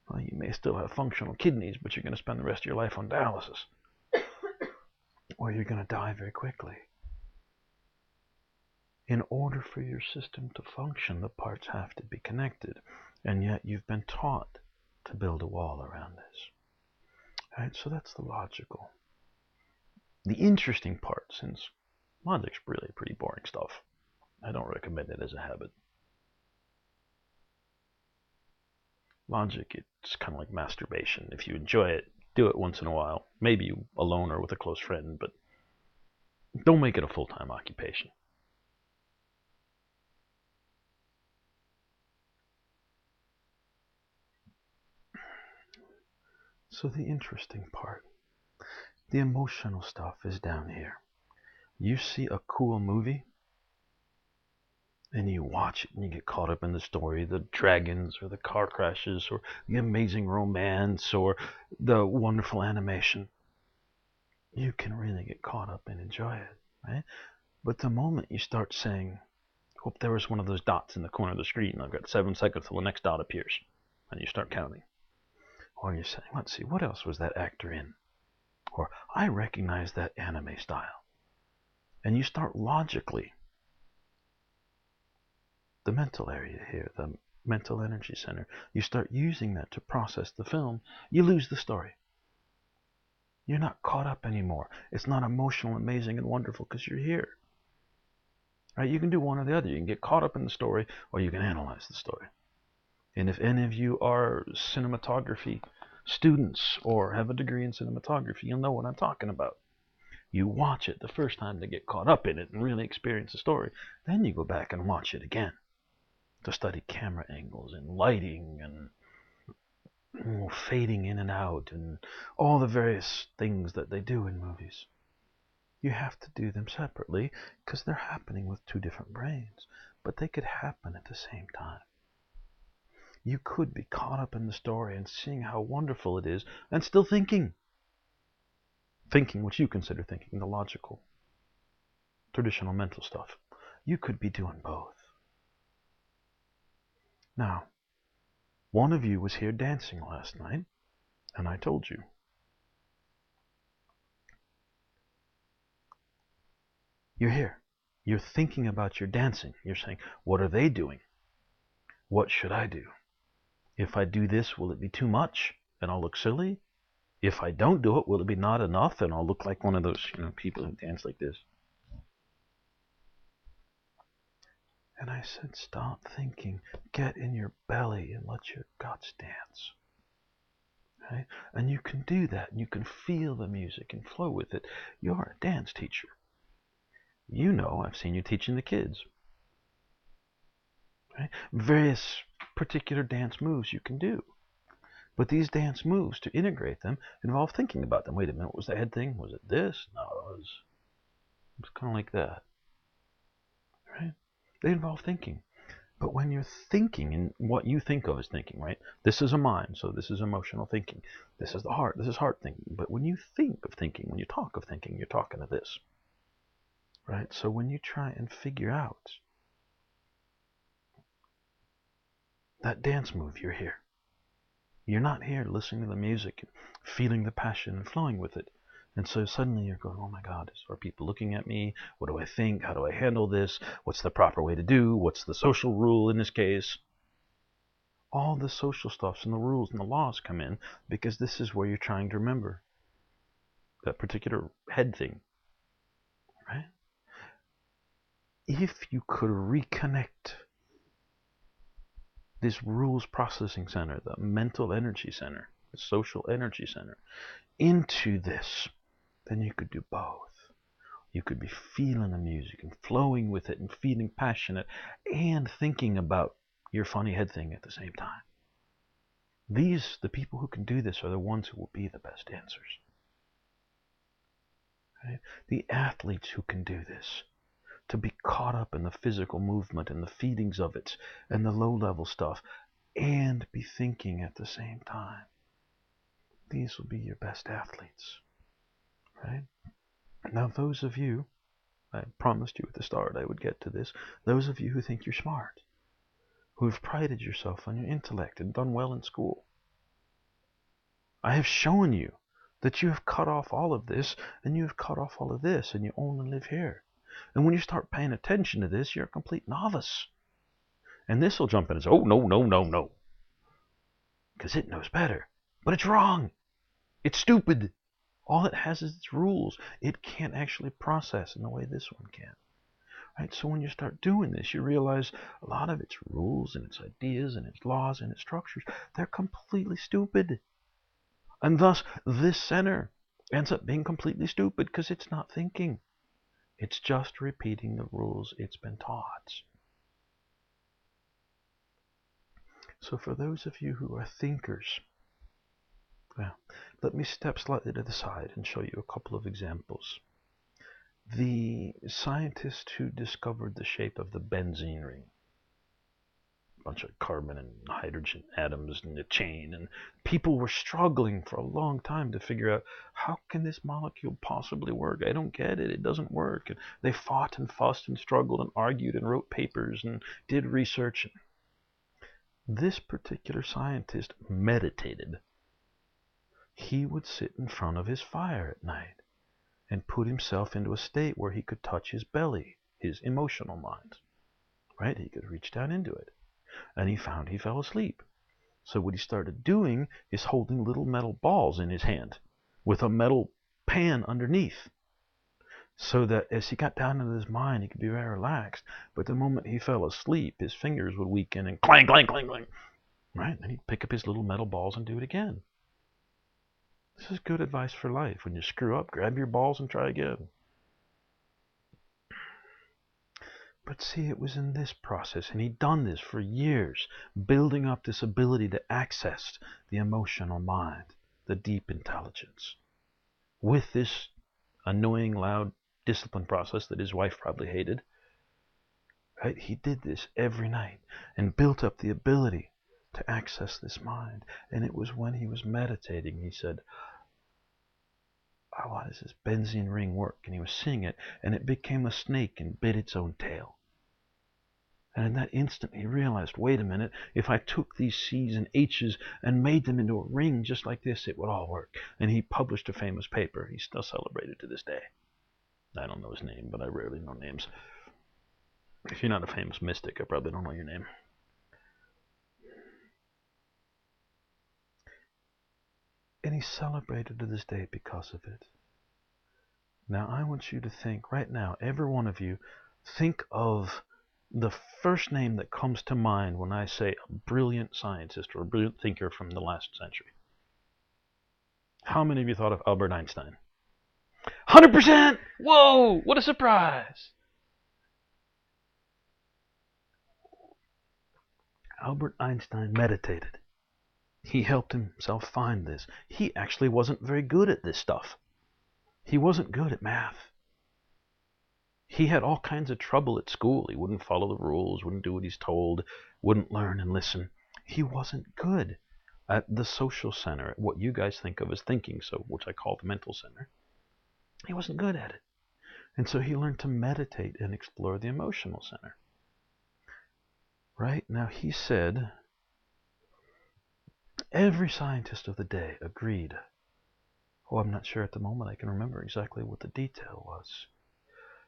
Well, you may still have functional kidneys, but you're going to spend the rest of your life on dialysis. Or you're going to die very quickly. In order for your system to function, the parts have to be connected. And yet you've been taught to build a wall around this. All right, so that's the logical. The interesting part, since logic's really pretty boring stuff, I don't recommend it as a habit. Logic, it's kind of like masturbation. If you enjoy it, do it once in a while. Maybe alone or with a close friend, but don't make it a full-time occupation. So the interesting part, the emotional stuff is down here. You see a cool movie, and you watch it and you get caught up in the story, the dragons or the car crashes or the amazing romance or the wonderful animation. you can really get caught up and enjoy it, right? But the moment you start saying, hope there was one of those dots in the corner of the screen, I've got 7 seconds till the next dot appears, and you start counting. Or you're saying, let's see, what else was that actor in? Or, I recognize that anime style. And you start logically, the mental area here, the mental energy center, you start using that to process the film, you lose the story. You're not caught up anymore. It's not emotional, amazing, and wonderful because you're here. Right? You can do one or the other. You can get caught up in the story, or you can analyze the story. And if any of you are cinematography students or have a degree in cinematography, you'll know what I'm talking about. You watch it the first time to get caught up in it and really experience the story. Then you go back and watch it again to study camera angles and lighting and fading in and out and all the various things that they do in movies. You have to do them separately because they're happening with 2 different brains, but they could happen at the same time. You could be caught up in the story and seeing how wonderful it is and still thinking what you consider thinking, the logical, traditional mental stuff. You could be doing both. Now, one of you was here dancing last night, and I told you. You're here. You're thinking about your dancing. You're saying, what are they doing? What should I do? If I do this, will it be too much and I'll look silly? If I don't do it, will it be not enough and I'll look like one of those people who dance like this? And I said, stop thinking. Get in your belly and let your guts dance. Right? And you can do that. You can feel the music and flow with it. You're a dance teacher. You know, I've seen you teaching the kids. Right? Various particular dance moves you can do. But these dance moves, to integrate them, involve thinking about them. Wait a minute, what was the head thing? Was it this? No, it was kind of like that. Right? They involve thinking. But when you're thinking, and what you think of as thinking, right? This is a mind, so this is emotional thinking. This is the heart, this is heart thinking. But when you think of thinking, when you talk of thinking, you're talking of this. Right? So when you try and figure out that dance move, you're here. You're not here listening to the music, feeling the passion and flowing with it. And so suddenly you're going, oh my God, are people looking at me? What do I think? How do I handle this? What's the proper way to do? What's the social rule in this case? All the social stuffs and the rules and the laws come in because this is where you're trying to remember that particular head thing. Right? If you could reconnect this rules processing center, the mental energy center, the social energy center, into this, then you could do both. You could be feeling the music and flowing with it and feeling passionate and thinking about your funny head thing at the same time. The people who can do this are the ones who will be the best dancers. Right? The athletes who can do this, to be caught up in the physical movement and the feelings of it and the low-level stuff and be thinking at the same time. These will be your best athletes. Right? Now, those of you, I promised you at the start I would get to this, those of you who think you're smart, who have prided yourself on your intellect and done well in school, I have shown you that you have cut off all of this and you have cut off all of this and you only live here. And when you start paying attention to this, you're a complete novice. And this will jump in and say, oh, no, no, no, no. Because it knows better. But it's wrong. It's stupid. All it has is its rules. It can't actually process in the way this one can. Right? So when you start doing this, you realize a lot of its rules and its ideas and its laws and its structures, they're completely stupid. And thus, this center ends up being completely stupid because it's not thinking. It's just repeating the rules it's been taught. So for those of you who are thinkers, well, let me step slightly to the side and show you a couple of examples. The scientist who discovered the shape of the benzene ring, bunch of carbon and hydrogen atoms in the chain, and people were struggling for a long time to figure out, how can this molecule possibly work? I don't get it. It doesn't work. And they fought and fussed and struggled and argued and wrote papers and did research. This particular scientist meditated. He would sit in front of his fire at night and put himself into a state where he could touch his belly, his emotional mind. Right? He could reach down into it. And he found he fell asleep. So what he started doing is holding little metal balls in his hand with a metal pan underneath, so that as he got down into his mind, he could be very relaxed. But the moment he fell asleep, his fingers would weaken and clang, clang, clang, clang. Right? And he'd pick up his little metal balls and do it again. This is good advice for life. When you screw up, grab your balls and try again. But see, it was in this process, and he'd done this for years, building up this ability to access the emotional mind, the deep intelligence, with this annoying, loud discipline process that his wife probably hated. Right? He did this every night and built up the ability to access this mind. And it was when he was meditating, he said, "Oh, how does this benzene ring work?" And he was seeing it, and it became a snake and bit its own tail. And in that instant, he realized, wait a minute, if I took these C's and H's and made them into a ring just like this, it would all work. And he published a famous paper. He's still celebrated to this day. I don't know his name, but I rarely know names. If you're not a famous mystic, I probably don't know your name. And he's celebrated to this day because of it. Now, I want you to think right now, every one of you, think of the first name that comes to mind when I say a brilliant scientist or a brilliant thinker from the last century. How many of you thought of Albert Einstein? 100%! Whoa! What a surprise! Albert Einstein meditated. He helped himself find this. He actually wasn't very good at this stuff. He wasn't good at math. He had all kinds of trouble at school. He wouldn't follow the rules, wouldn't do what he's told, wouldn't learn and listen. He wasn't good at the social center, at what you guys think of as thinking, so which I call the mental center. He wasn't good at it. And so he learned to meditate and explore the emotional center. Right? Now he said, every scientist of the day agreed. Oh, I'm not sure at the moment. I can remember exactly what the detail was.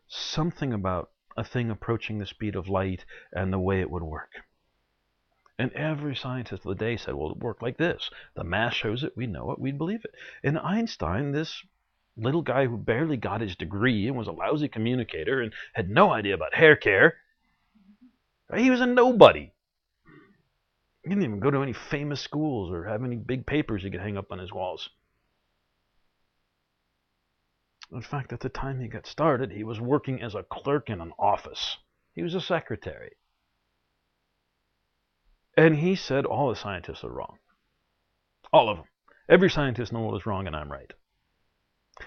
Something about a thing approaching the speed of light and the way it would work. And every scientist of the day said, well, it worked like this. The math shows it. We know it. We'd believe it. And Einstein, this little guy who barely got his degree and was a lousy communicator and had no idea about hair care, he was a nobody. He didn't even go to any famous schools or have any big papers he could hang up on his walls. In fact, at the time he got started, he was working as a clerk in an office. He was a secretary. And he said all the scientists are wrong. All of them. Every scientist knows what is wrong and I'm right.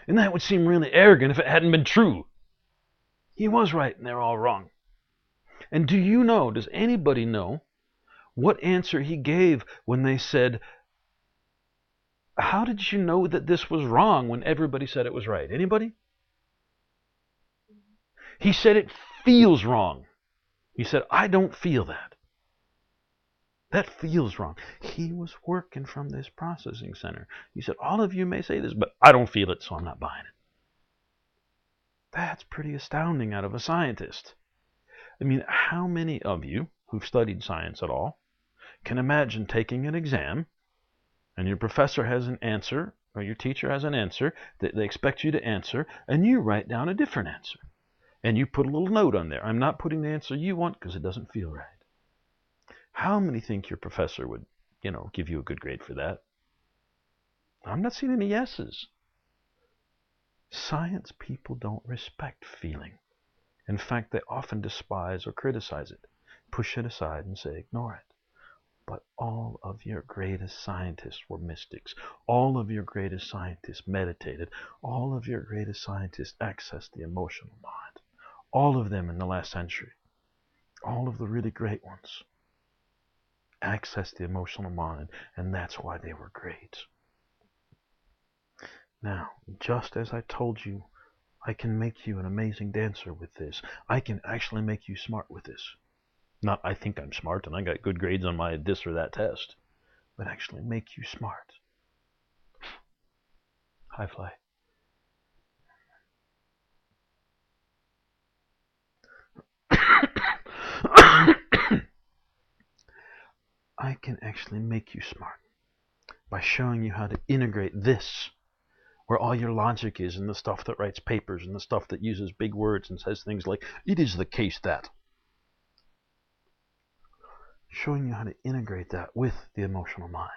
And that would seem really arrogant if it hadn't been true. He was right and they're all wrong. And do you know, does anybody know what answer he gave when they said, how did you know that this was wrong when everybody said it was right? Anybody? He said it feels wrong. He said, I don't feel that. That feels wrong. He was working from this processing center. He said, all of you may say this, but I don't feel it, so I'm not buying it. That's pretty astounding out of a scientist. I mean, how many of you who've studied science at all can imagine taking an exam and your professor has an answer or your teacher has an answer that they expect you to answer and you write down a different answer and you put a little note on there. I'm not putting the answer you want because it doesn't feel right. How many think your professor would, give you a good grade for that? I'm not seeing any yeses. Science people don't respect feeling. In fact, they often despise or criticize it, push it aside and say, ignore it. But all of your greatest scientists were mystics. All of your greatest scientists meditated. All of your greatest scientists accessed the emotional mind. All of them in the last century. All of the really great ones. access the emotional mind, and that's why they were great. Now, just as I told you, I can make you an amazing dancer with this. I can actually make you smart with this. Not I think I'm smart and I got good grades on my this or that test, but actually make you smart. High fly. I can actually make you smart by showing you how to integrate this, where all your logic is, and the stuff that writes papers, and the stuff that uses big words and says things like, it is the case that. Showing you how to integrate that with the emotional mind.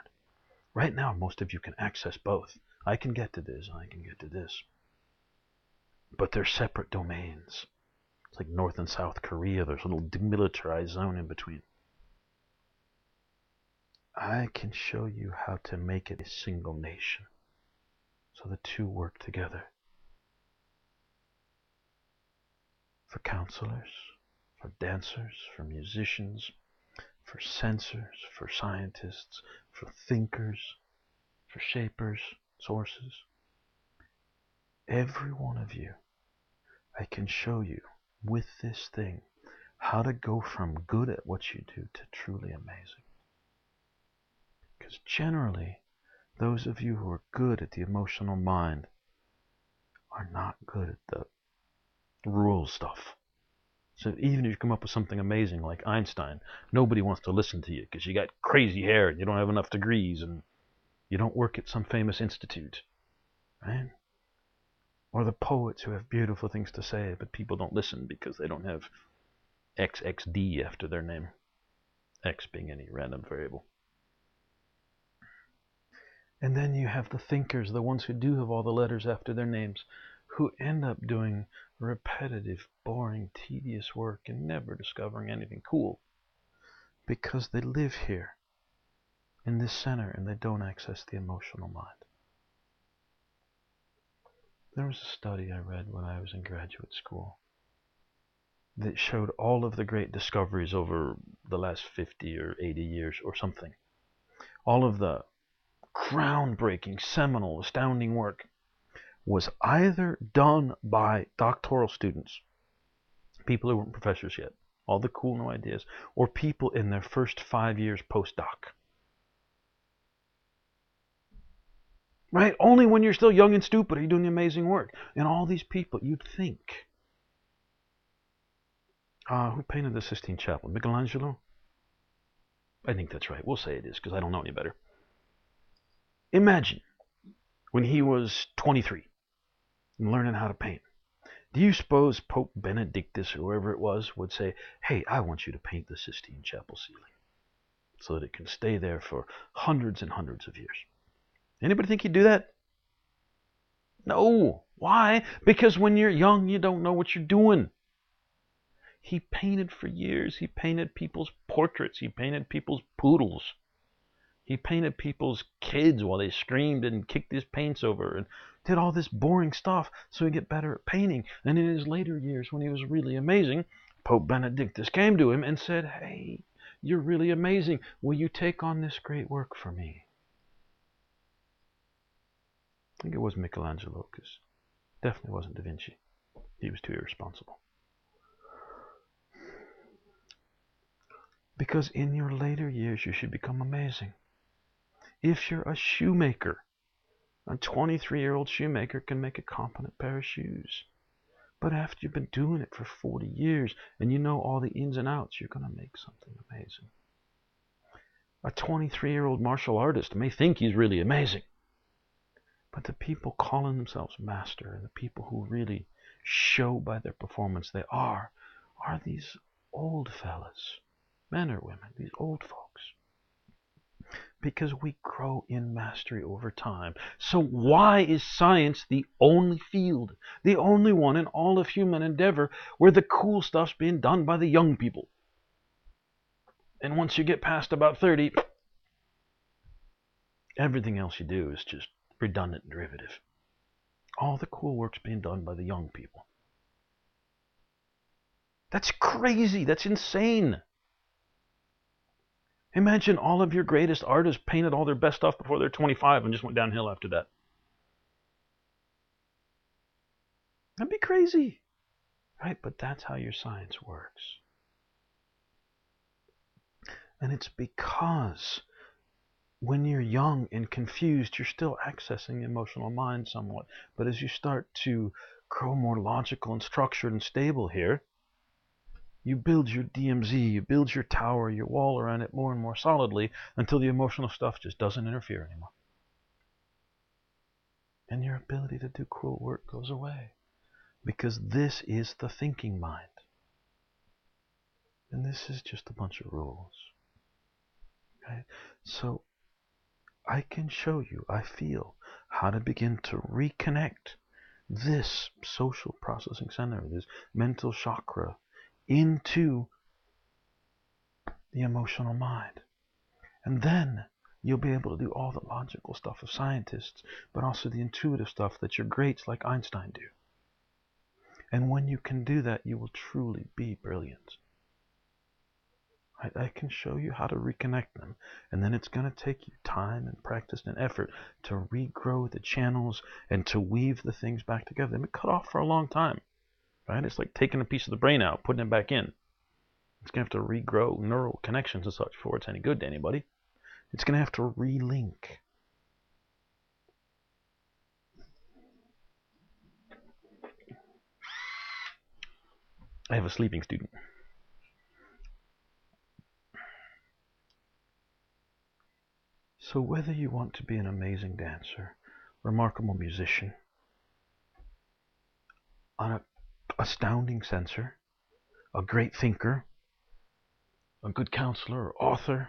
Right now, most of you can access both. I can get to this, I can get to this. But they're separate domains. It's like North and South Korea, there's a little demilitarized zone in between. I can show you how to make it a single nation, so the two work together. For counselors, for dancers, for musicians, for censors, for scientists, for thinkers, for shapers, sources. Every one of you, I can show you with this thing how to go from good at what you do to truly amazing. Because generally, those of you who are good at the emotional mind are not good at the rule stuff. So even if you come up with something amazing like Einstein, nobody wants to listen to you because you got crazy hair and you don't have enough degrees and you don't work at some famous institute, right? Or the poets who have beautiful things to say, but people don't listen because they don't have XXD after their name. X being any random variable. And then you have the thinkers, the ones who do have all the letters after their names, who end up doing repetitive, boring, tedious work and never discovering anything cool. Because they live here, in this center, and they don't access the emotional mind. There was a study I read when I was in graduate school that showed all of the great discoveries over the last 50 or 80 years or something. All of the groundbreaking, seminal, astounding work was either done by doctoral students, people who weren't professors yet, all the cool new ideas, or people in their first 5 years postdoc. Right? Only when you're still young and stupid are you doing the amazing work. And all these people, you'd think. Who painted the Sistine Chapel? Michelangelo? I think that's right. We'll say it is because I don't know any better. Imagine when he was 23 and learning how to paint. Do you suppose Pope Benedictus, or whoever it was, would say, hey, I want you to paint the Sistine Chapel ceiling so that it can stay there for hundreds and hundreds of years? Anybody think he'd do that? No. Why? Because when you're young, you don't know what you're doing. He painted for years. He painted people's portraits. He painted people's poodles. He painted people's kids while they screamed and kicked his paints over and did all this boring stuff so he'd get better at painting. And in his later years, when he was really amazing, Pope Benedictus came to him and said, hey, you're really amazing. Will you take on this great work for me? I think it was Michelangelo, because it definitely wasn't Da Vinci. He was too irresponsible. Because in your later years, you should become amazing. If you're a shoemaker, a 23-year-old shoemaker can make a competent pair of shoes. But after you've been doing it for 40 years and you know all the ins and outs, you're going to make something amazing. A 23-year-old martial artist may think he's really amazing. But the people calling themselves master and the people who really show by their performance they are these old fellas, men or women, these old folks. Because we grow in mastery over time. So why is science the only field, the only one in all of human endeavor where the cool stuff's being done by the young people? And once you get past about 30, everything else you do is just redundant and derivative. All the cool work's being done by the young people. That's crazy. That's insane. Imagine all of your greatest artists painted all their best stuff before they're 25 and just went downhill after that. That'd be crazy, right? But that's how your science works. And it's because when you're young and confused, you're still accessing the emotional mind somewhat. But as you start to grow more logical and structured and stable here, you build your DMZ, you build your tower, your wall around it more and more solidly until the emotional stuff just doesn't interfere anymore. And your ability to do cool work goes away. Because this is the thinking mind. And this is just a bunch of rules. Okay? So I can show you, I feel, how to begin to reconnect this social processing center, this mental chakra, into the emotional mind. And then you'll be able to do all the logical stuff of scientists, but also the intuitive stuff that your greats like Einstein do. And when you can do that, you will truly be brilliant. I can show you how to reconnect them, and then it's going to take you time and practice and effort to regrow the channels and to weave the things back together. They've been cut off for a long time, right? It's like taking a piece of the brain out, putting it back in. It's going to have to regrow neural connections and such before it's any good to anybody. It's going to have to relink. I have a sleeping student. So whether you want to be an amazing dancer, remarkable musician, an astounding sensor, a great thinker, a good counselor or author,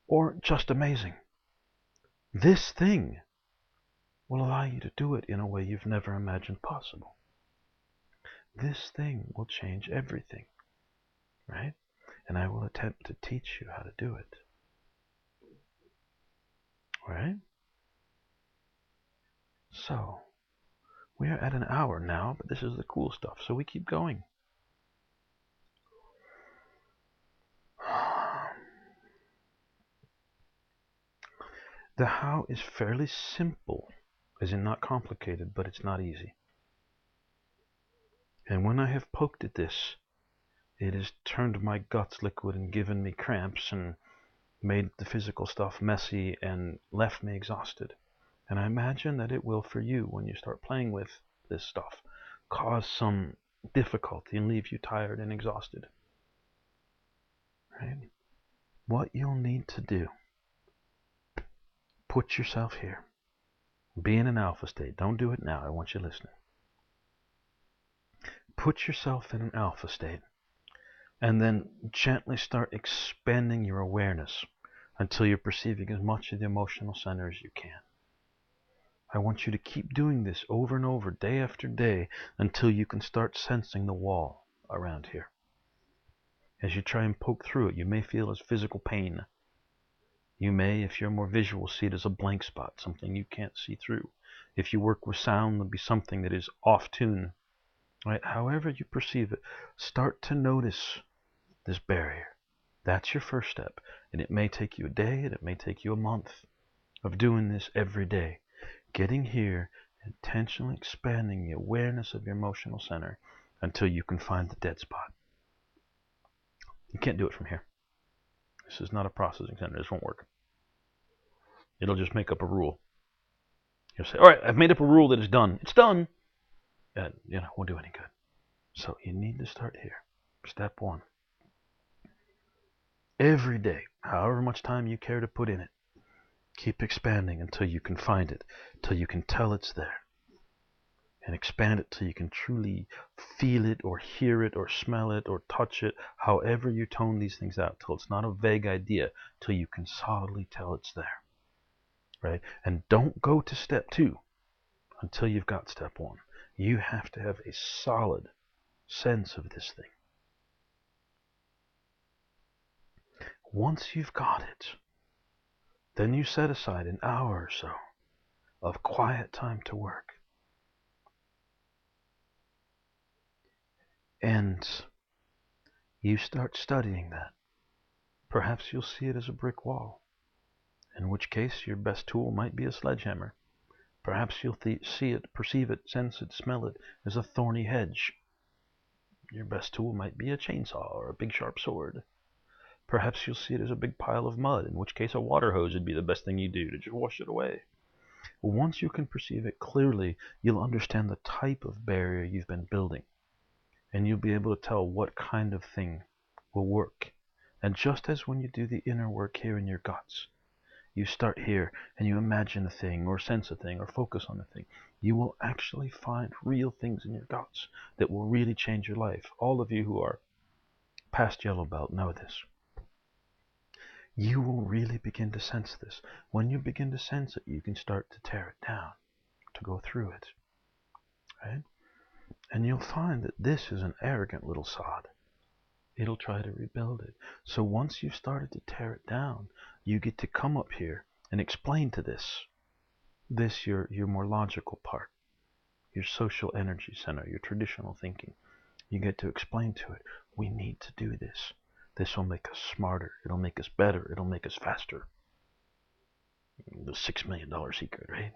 or just amazing, this thing will allow you to do it in a way you've never imagined possible. This thing will change everything, right? And I will attempt to teach you how to do it. Right? So, we are at an hour now, but this is the cool stuff, so we keep going. The how is fairly simple, as in not complicated, but it's not easy. And when I have poked at this, it has turned my guts liquid and given me cramps and made the physical stuff messy and left me exhausted. And I imagine that it will for you when you start playing with this stuff, cause some difficulty and leave you tired and exhausted. Right? What you'll need to do, put yourself here. Be in an alpha state. Don't do it now. I want you listening. Put yourself in an alpha state and then gently start expanding your awareness until you're perceiving as much of the emotional center as you can. I want you to keep doing this over and over, day after day, until you can start sensing the wall around here. As you try and poke through it, you may feel as physical pain. You may, if you're more visual, see it as a blank spot, something you can't see through. If you work with sound, there'll be something that is off tune. Right? However you perceive it, start to notice this barrier. That's your first step. And it may take you a day, and it may take you a month of doing this every day. Getting here, intentionally expanding the awareness of your emotional center until you can find the dead spot. You can't do it from here. This is not a processing center. This won't work. It'll just make up a rule. You'll say, all right, I've made up a rule that is done. It's done. And, won't do any good. So you need to start here. Step one. Every day, however much time you care to put in it, keep expanding until you can find it, till you can tell it's there. And expand it till you can truly feel it or hear it or smell it or touch it, however you tone these things out, till it's not a vague idea, till you can solidly tell it's there. Right? And don't go to step two until you've got step one. You have to have a solid sense of this thing. Once you've got it, then you set aside an hour or so of quiet time to work. And you start studying that. Perhaps you'll see it as a brick wall, in which case your best tool might be a sledgehammer. Perhaps you'll see it, perceive it, sense it, smell it as a thorny hedge. Your best tool might be a chainsaw or a big sharp sword. Perhaps you'll see it as a big pile of mud, in which case a water hose would be the best thing you do to just wash it away. Once you can perceive it clearly, you'll understand the type of barrier you've been building, and you'll be able to tell what kind of thing will work. And just as when you do the inner work here in your guts, you start here and you imagine a thing or sense a thing or focus on a thing, you will actually find real things in your guts that will really change your life. All of you who are past yellow belt know this. You will really begin to sense this. When you begin to sense it, you can start to tear it down, to go through it. Right? And you'll find that this is an arrogant little sod. It'll try to rebuild it. So once you've started to tear it down, you get to come up here and explain to this your more logical part, your social energy center, your traditional thinking. You get to explain to it, we need to do this. This will make us smarter. It'll make us better. It'll make us faster. The $6 million secret, right?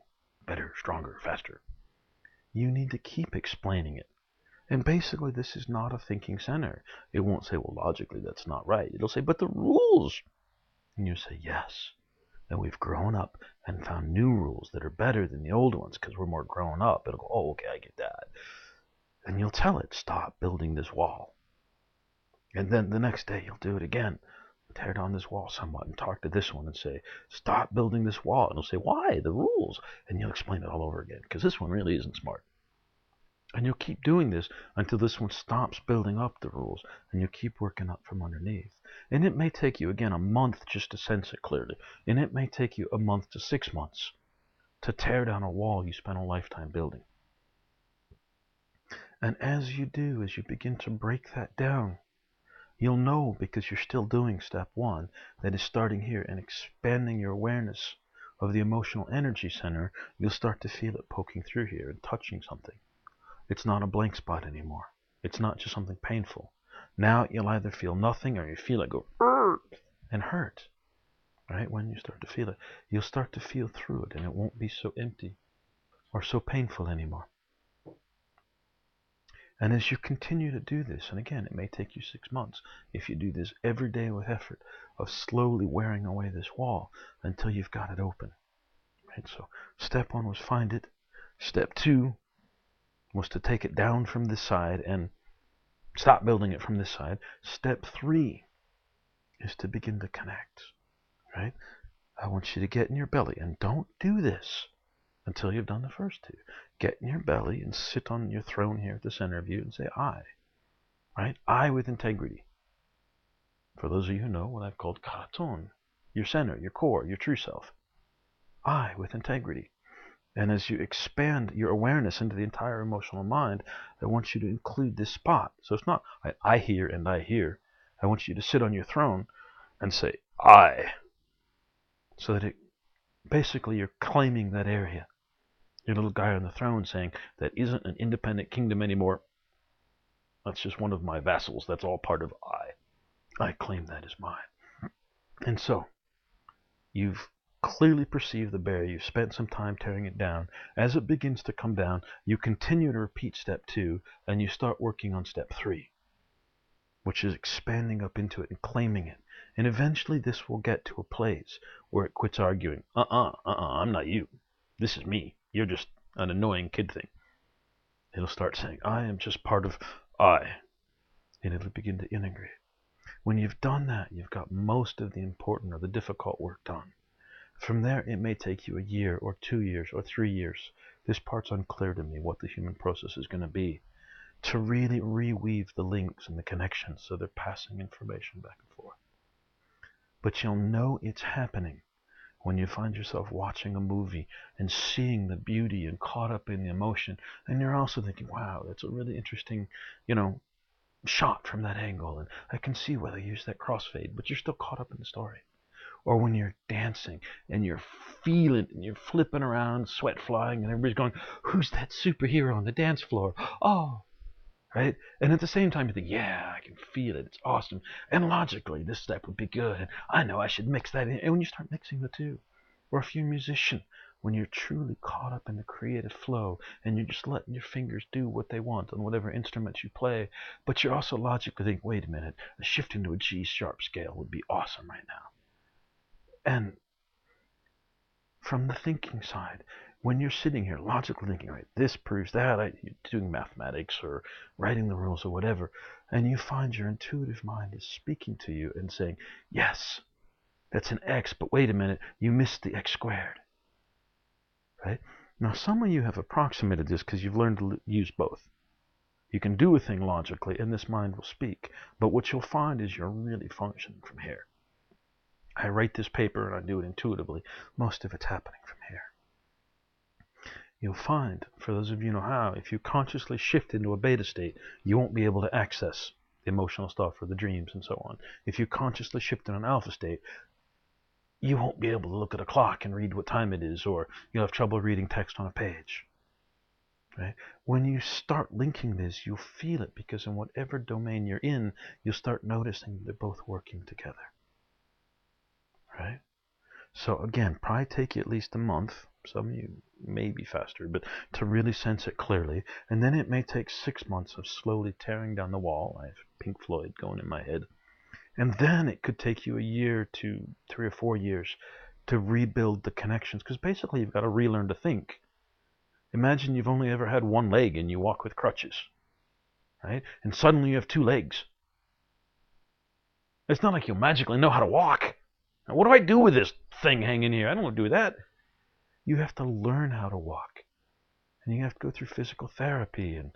Better, stronger, faster. You need to keep explaining it. And basically, this is not a thinking center. It won't say, well, logically, that's not right. It'll say, but the rules. And you say, yes. And we've grown up and found new rules that are better than the old ones because we're more grown up. It'll go, oh, okay, I get that. And you'll tell it, stop building this wall. And then the next day, you'll do it again. Tear down this wall somewhat and talk to this one and say, stop building this wall. And it'll say, why? The rules. And you'll explain it all over again because this one really isn't smart. And you'll keep doing this until this one stops building up the rules, and you'll keep working up from underneath. And it may take you, again, a month just to sense it clearly. And it may take you a month to 6 months to tear down a wall you spent a lifetime building. And as you do, as you begin to break that down, you'll know, because you're still doing step 1, that is starting here and expanding your awareness of the emotional energy center. You'll start to feel it poking through here and touching something. It's not a blank spot anymore. It's not just something painful. Now you'll either feel nothing or you feel it go and hurt. Right? When you start to feel it, you'll start to feel through it, and it won't be so empty or so painful anymore. And as you continue to do this, and again, it may take you 6 months, if you do this every day with effort of slowly wearing away this wall until you've got it open. Right? So step 1 was find it. Step 2 was to take it down from this side and stop building it from this side. Step 3 is to begin to connect. Right? I want you to get in your belly, and don't do this until you've done the first 2. Get in your belly and sit on your throne here at the center of you and say I. Right? I with integrity. For those of you who know what I've called karaton, your center, your core, your true self. I with integrity. And as you expand your awareness into the entire emotional mind, I want you to include this spot. So it's not I hear and I hear. I want you to sit on your throne and say I. So that basically you're claiming that area. Your little guy on the throne saying, that isn't an independent kingdom anymore. That's just one of my vassals. That's all part of I. I claim that as mine. And so, you've clearly perceived the barrier. You've spent some time tearing it down. As it begins to come down, you continue to repeat step 2, and you start working on step 3, which is expanding up into it and claiming it. And eventually this will get to a place where it quits arguing. I'm not you. This is me. You're just an annoying kid thing. It'll start saying, I am just part of I. And it'll begin to integrate. When you've done that, you've got most of the important or the difficult work done. From there, it may take you a year or 2 years or 3 years. This part's unclear to me, what the human process is going to be, to really reweave the links and the connections so they're passing information back and forth. But you'll know it's happening when you find yourself watching a movie and seeing the beauty and caught up in the emotion, and you're also thinking, wow, that's a really interesting, shot from that angle, and I can see why they use that crossfade, but you're still caught up in the story. Or when you're dancing and you're feeling and you're flipping around, sweat flying, and everybody's going, who's that superhero on the dance floor? Oh, right? And at the same time, you think, yeah, I can feel it. It's awesome. And logically, this step would be good. And I know I should mix that in. And when you start mixing the two, or if you're a musician, when you're truly caught up in the creative flow and you're just letting your fingers do what they want on whatever instruments you play, but you're also logically thinking, wait a minute, a shift into a G sharp scale would be awesome right now. And from the thinking side, when you're sitting here logically thinking, right, this proves that, you're doing mathematics or writing the rules or whatever, and you find your intuitive mind is speaking to you and saying, yes, that's an x, but wait a minute, you missed the x squared, right? Now, some of you have approximated this because you've learned to use both. You can do a thing logically, and this mind will speak, but what you'll find is you're really functioning from here. I write this paper and I do it intuitively. Most of it's happening from here. You'll find, for those of you who know how, if you consciously shift into a beta state, you won't be able to access the emotional stuff or the dreams and so on. If you consciously shift in an alpha state, you won't be able to look at a clock and read what time it is, or you'll have trouble reading text on a page. Right? When you start linking this, you'll feel it, because in whatever domain you're in, you'll start noticing they're both working together. Right? So again, probably take you at least a month. Some of you may be faster, but to really sense it clearly. And then it may take 6 months of slowly tearing down the wall. I have Pink Floyd going in my head. And then it could take you a year to 3 or 4 years to rebuild the connections, because basically you've got to relearn to think. Imagine you've only ever had one leg and you walk with crutches, right? And suddenly you have 2 legs. It's not like you'll magically know how to walk. Now, what do I do with this thing hanging here? I don't want to do that. You have to learn how to walk. And you have to go through physical therapy and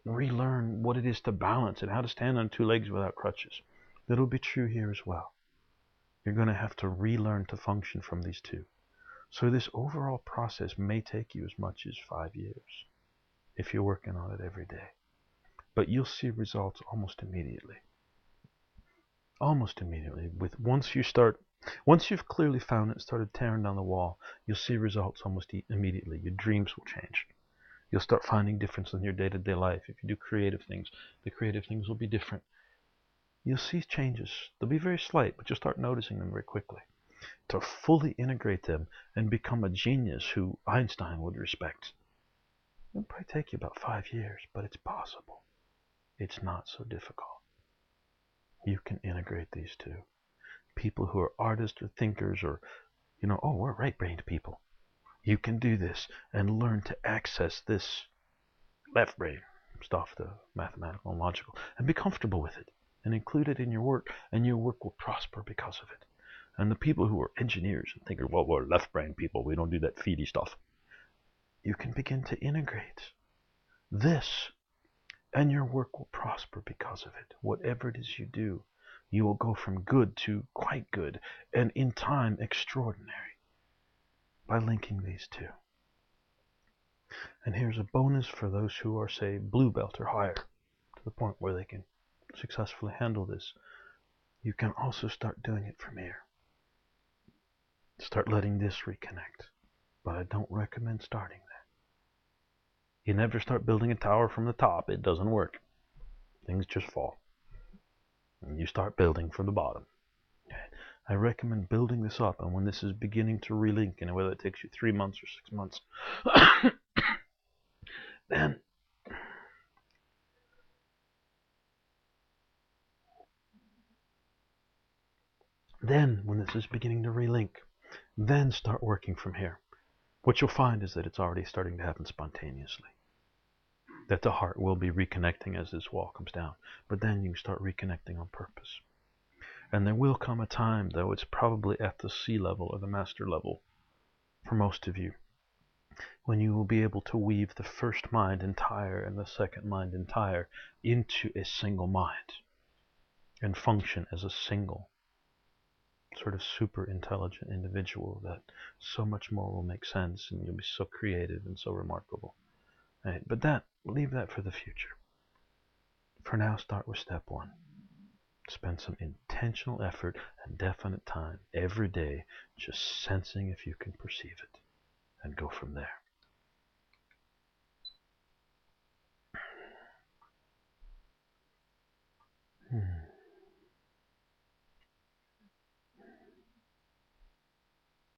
relearn what it is to balance and how to stand on 2 legs without crutches. That'll be true here as well. You're going to have to relearn to function from these two. So this overall process may take you as much as 5 years if you're working on it every day. But you'll see results almost immediately. Almost immediately. Once you've clearly found it, started tearing down the wall, you'll see results almost immediately. Your dreams will change. You'll start finding difference in your day-to-day life. If you do creative things, the creative things will be different. You'll see changes. They'll be very slight, but you'll start noticing them very quickly. To fully integrate them and become a genius who Einstein would respect, it'll probably take you about 5 years, but it's possible. It's not so difficult. You can integrate these two. People who are artists or thinkers or, we're right-brained people. You can do this and learn to access this left brain stuff, the mathematical and logical, and be comfortable with it and include it in your work, and your work will prosper because of it. And the people who are engineers and think, well, we're left-brain people, we don't do that feedy stuff. You can begin to integrate this, and your work will prosper because of it. Whatever it is you do, you will go from good to quite good, and in time, extraordinary, by linking these two. And here's a bonus for those who are, say, blue belt or higher, to the point where they can successfully handle this. You can also start doing it from here. Start letting this reconnect. But I don't recommend starting there. You never start building a tower from the top. It doesn't work. Things just fall. And you start building from the bottom. I recommend building this up, and when this is beginning to relink, and whether it takes you 3 months or 6 months, then when this is beginning to relink, then start working from here. What you'll find is that it's already starting to happen spontaneously. That the heart will be reconnecting as this wall comes down. But then you start reconnecting on purpose. And there will come a time, though it's probably at the C level or the master level for most of you, when you will be able to weave the first mind entire and the second mind entire into a single mind and function as a single sort of super intelligent individual, that so much more will make sense and you'll be so creative and so remarkable. Right? But leave that for the future. For now, start with step 1. Spend some intentional effort and definite time every day just sensing if you can perceive it, and go from there. Hmm.